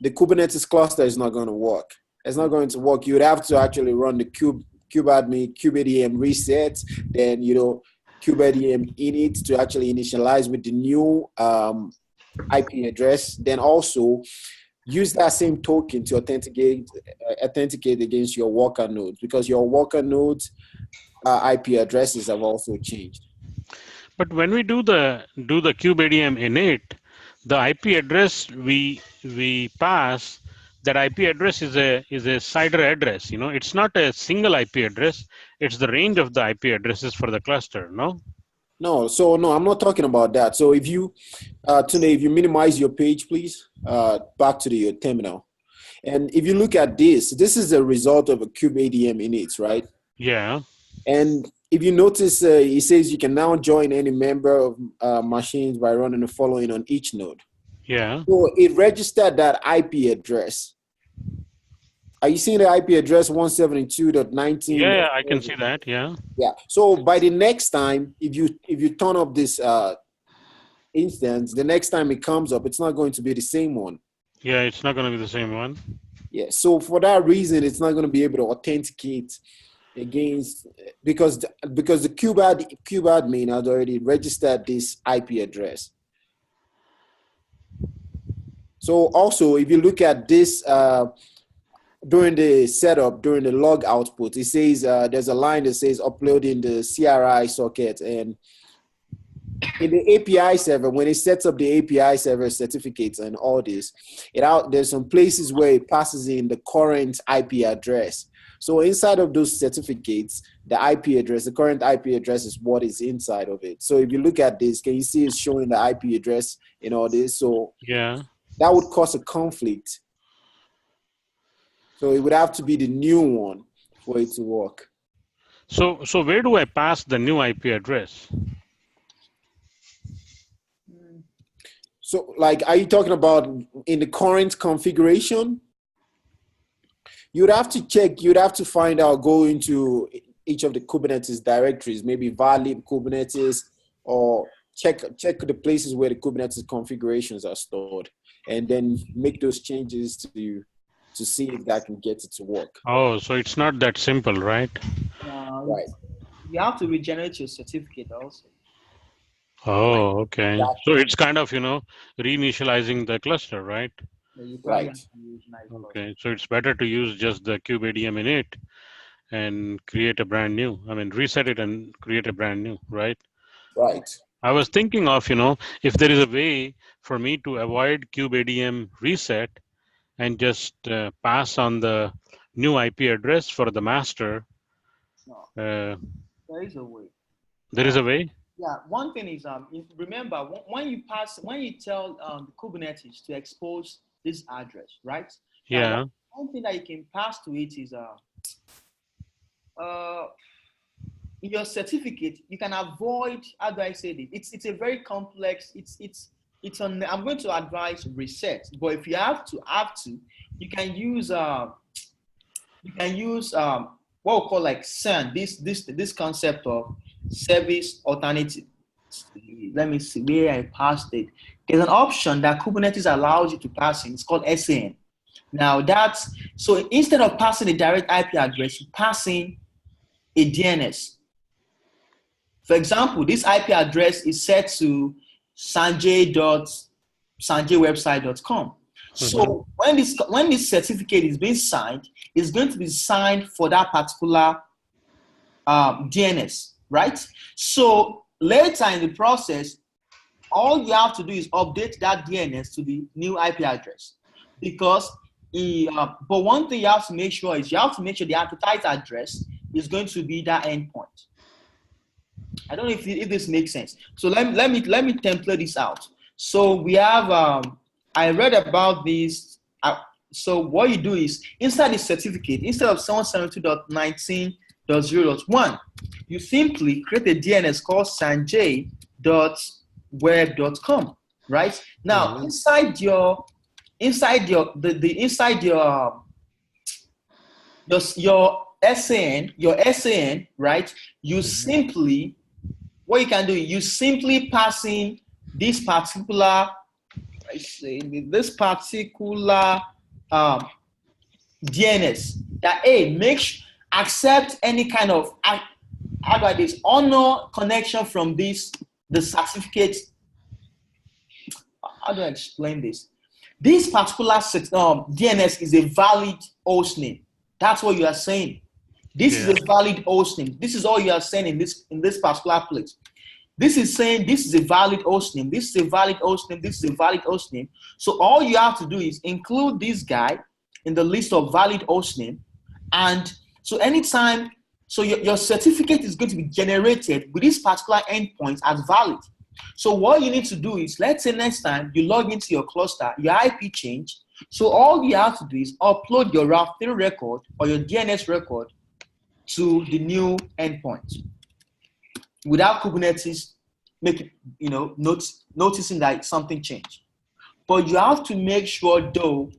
the Kubernetes cluster is not going to work. It's not going to work. You would have to actually run the Kubeadm reset, then Kubeadm init to actually initialize with the new IP address. Then also use that same token to authenticate against your worker nodes, because your worker nodes IP addresses have also changed. But when we do the Kubeadm init, the IP address we pass, that IP address is a CIDR address. It's not a single IP address. It's the range of the IP addresses for the cluster. No. No, I'm not talking about that. So if you, Tunde, if you minimize your page, please, back to your terminal. And if you look at this is the result of a Kubeadm init, right? Yeah. And if you notice, it says you can now join any member of machines by running the following on each node. Yeah. So it registered that IP address. Are you seeing the IP address 172.19? Yeah, I can see that. Yeah. Yeah. So by the next time, if you turn up this instance, the next time it comes up, it's not going to be the same one. Yeah, it's not going to be the same one. Yeah. So for that reason, it's not going to be able to authenticate against because the Kubeadmin has already registered this IP address. So also, if you look at this during the setup, during the log output, it says there's a line that says uploading the CRI socket, and in the API server, when it sets up the API server certificates and all this, there's some places where it passes in the current IP address. So inside of those certificates, the IP address, the current IP address is what is inside of it. So if you look at this, can you see it's showing the IP address in all this? So yeah, that would cause a conflict. So it would have to be the new one for it to work. So where do I pass the new IP address? So like, are you talking about in the current configuration? You'd have to check, you'd have to find out, go into each of the Kubernetes directories, maybe valid Kubernetes, or check the places where the Kubernetes configurations are stored, and then make those changes to see if that can get it to work. Oh, so it's not that simple, right? Right. You have to regenerate your certificate also. Oh, okay. Exactly. So it's kind of, reinitializing the cluster, right? Right. Okay, so it's better to use just the Kubeadm init and create a brand new. I mean, reset it and create a brand new, right? Right. I was thinking of, if there is a way for me to avoid Kubeadm reset and just pass on the new IP address for the master. There is a way. There is a way? Yeah, one thing is, remember, when you tell the Kubernetes to expose this address, right? Yeah. Now, one thing that you can pass to it is in your certificate, you can avoid, how do I say this? It's a very complex, I'm going to advise reset, but if you have to, you can use what we call like CERN, this concept of service alternative. Let me see where I passed it. There's an option that Kubernetes allows you to pass in. It's called SAN. Now so instead of passing a direct IP address, you pass in a DNS. For example, this IP address is set to sanjay.sanjaywebsite.com. So when this certificate is being signed, it's going to be signed for that particular DNS, right? So later in the process, all you have to do is update that DNS to the new IP address. Because, but one thing you have to make sure is the advertised address is going to be that endpoint. I don't know if this makes sense. So let me template this out. So we have I read about this. So what you do is inside the certificate, instead of 772.19.0.1, you simply create a DNS called sanjay.web.com. Right now, inside your SAN, right? You simply, what you can do, you simply pass in this particular, DNS that accept any kind of honor connection from the certificate. How do I explain this? This particular DNS is a valid host name. That's what you are saying. This is a valid host name. This is all you are saying in this particular place. This is saying this is a valid host name. This is a valid host name. This is a valid host name. So all you have to do is include this guy in the list of valid host name. And so anytime, so your certificate is going to be generated with this particular endpoint as valid. So what you need to do is, let's say next time you log into your cluster, your IP changed. So all you have to do is upload your Route 3 record or your DNS record to the new endpoint without Kubernetes making, noticing that something changed. But you have to make sure, though,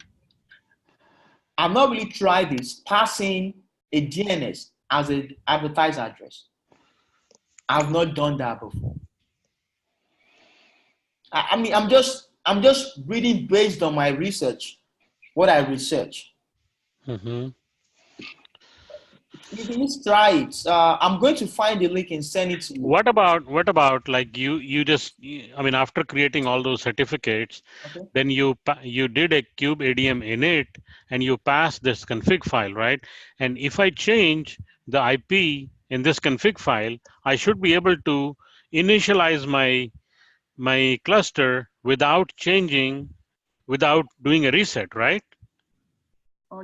I've not really tried this, passing a DNS as an advertiser address. I've not done that before. I mean, I'm just reading based on my research, what I research. Mm-hmm. You can just try it. I'm going to find the link and send it to you. What about like I mean, after creating all those certificates, Okay. then you did a Kubeadm init and you pass this config file, right? And if I change the IP in this config file, I should be able to initialize my cluster without doing a reset, right?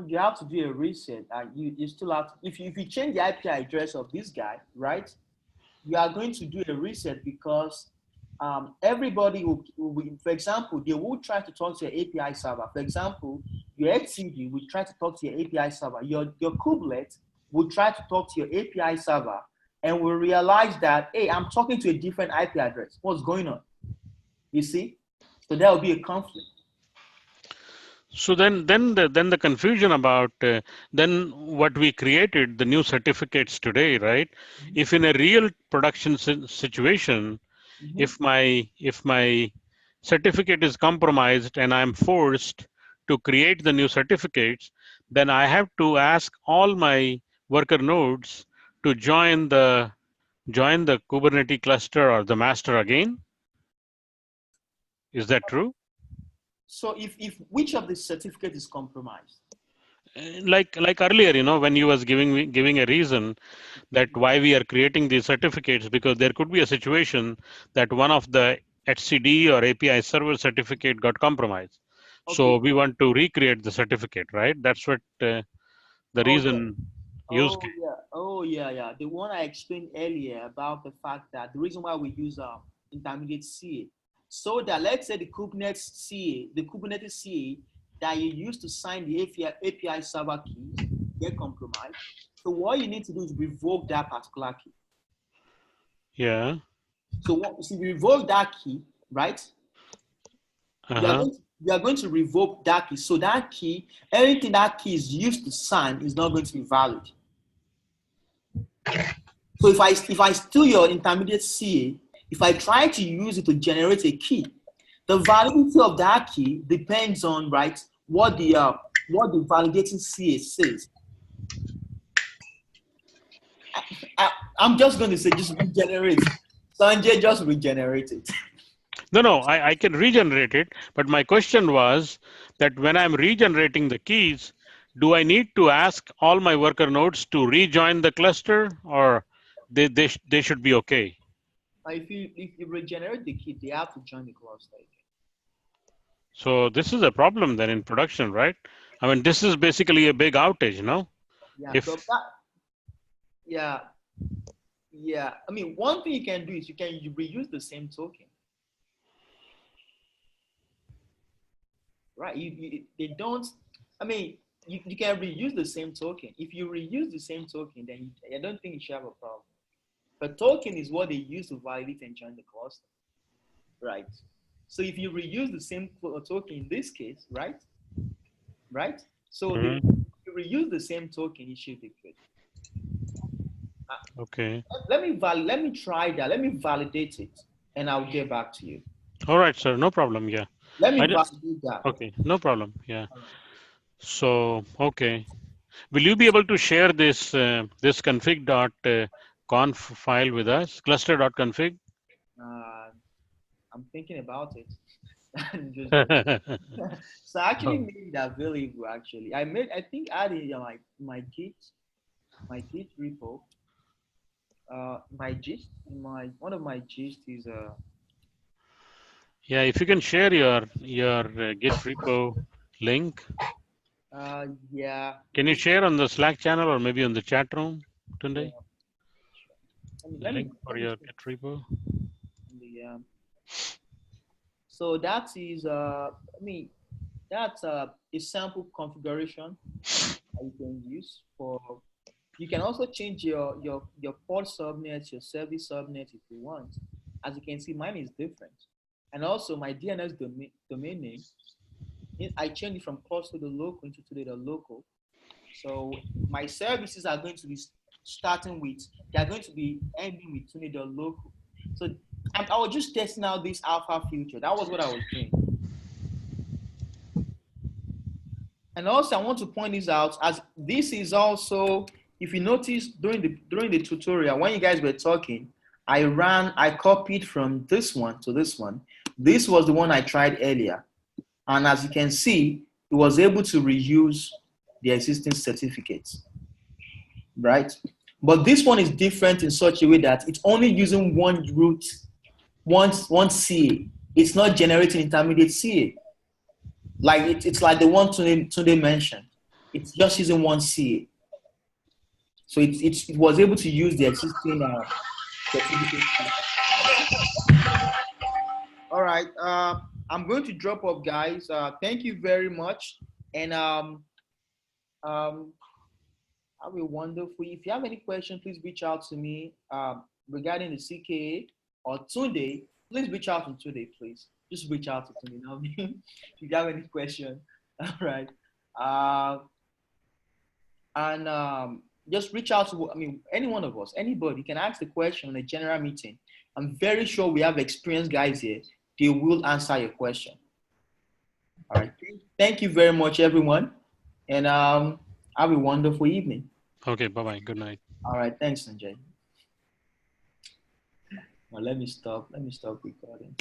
You have to do a reset. You still have to, if you change the IP address of this guy, right? You are going to do a reset because everybody will, for example, they will try to talk to your API server. For example, your HCD will try to talk to your API server. Your kubelet will try to talk to your API server and will realize that, hey, I'm talking to a different IP address. What's going on? You see? So there will be a conflict. So then the confusion about then what we created, the new certificates today, right? Mm-hmm. If in a real production situation, Mm-hmm. if my certificate is compromised and I'm forced to create the new certificates, then I have to ask all my worker nodes to join the Kubernetes cluster or the master again. Is that true? So if which of the certificate is compromised? Like earlier, when you was giving a reason that why we are creating these certificates, because there could be a situation that one of the HCD or API server certificate got compromised. So Okay. we want to recreate the certificate, right? That's what the Oh yeah. reason used. Oh yeah. The one I explained earlier about the fact that the reason why we use intermediate CA, so that let's say the Kubernetes CA that you use to sign the API server keys get compromised. So what you need to do is revoke that particular key. Yeah. So you revoke that key, right? Uh-huh. You are going to revoke that key. So that key, anything that key is used to sign is not going to be valid. So if I steal your intermediate CA, if I try to use it to generate a key, the validity of that key depends on what the validating CA says. I'm just going to say just regenerate. Sanjay, just regenerate it. No, I can regenerate it. But my question was that when I'm regenerating the keys, do I need to ask all my worker nodes to rejoin the cluster, or they should be okay? If you regenerate the key, they have to join the cluster again. So this is a problem then in production, right? I mean, this is basically a big outage, no? Yeah, If but yeah. I mean, one thing you can do is you reuse the same token, right? They don't. I mean, you can reuse the same token. If you reuse the same token, then I don't think you should have a problem. The token is what they use to validate and join the cluster, right? So if you reuse the same token in this case, right? So if you reuse the same token, it should be good. Okay. Let me try that. Let me validate it, and I'll get back to you. All right, sir. No problem. Yeah. Let me validate that. Okay. No problem. Yeah. So, okay. Will you be able to share this this config.conf file with us? Cluster.config? I'm thinking about it. So I actually made that available. Actually, I think I added my Git repo. My gist, one of my gist is Yeah, if you can share your Git repo link. yeah. Can you share on the Slack channel or maybe on the chat room Yeah. today? The link for your Git repo. So that is that's a sample configuration that you can use for You can also change your port subnet, your service subnet if you want. As you can see, mine is different. And also my DNS domain name, I changed it from cluster to local into today the local. So my services are going to be starting with, they are going to be ending with today the local. So I was just testing out this alpha feature. That was what I was doing. And also I want to point this out, as this is also, if you notice during the tutorial, when you guys were talking, I copied from this one to this one. This was the one I tried earlier. And as you can see, it was able to reuse the existing certificates, right? But this one is different in such a way that it's only using one root, one CA. It's not generating intermediate CA. Like it's like the one Tunde mentioned. It's just using one CA. So it was able to use the existing certificate. All right. I'm going to drop off, guys. Thank you very much. And have a wonderful. If you have any questions, please reach out to me regarding the CKA or Tunde. Please reach out to Tunde, please. Just reach out to Tunde. You know what I mean? If you have any question, all right. And just reach out to, any one of us, anybody can ask the question in a general meeting. I'm very sure we have experienced guys here. They will answer your question. All right. Thank you very much, everyone. And have a wonderful evening. Okay, bye-bye. Good night. All right. Thanks, Sanjay. Now let me stop recording.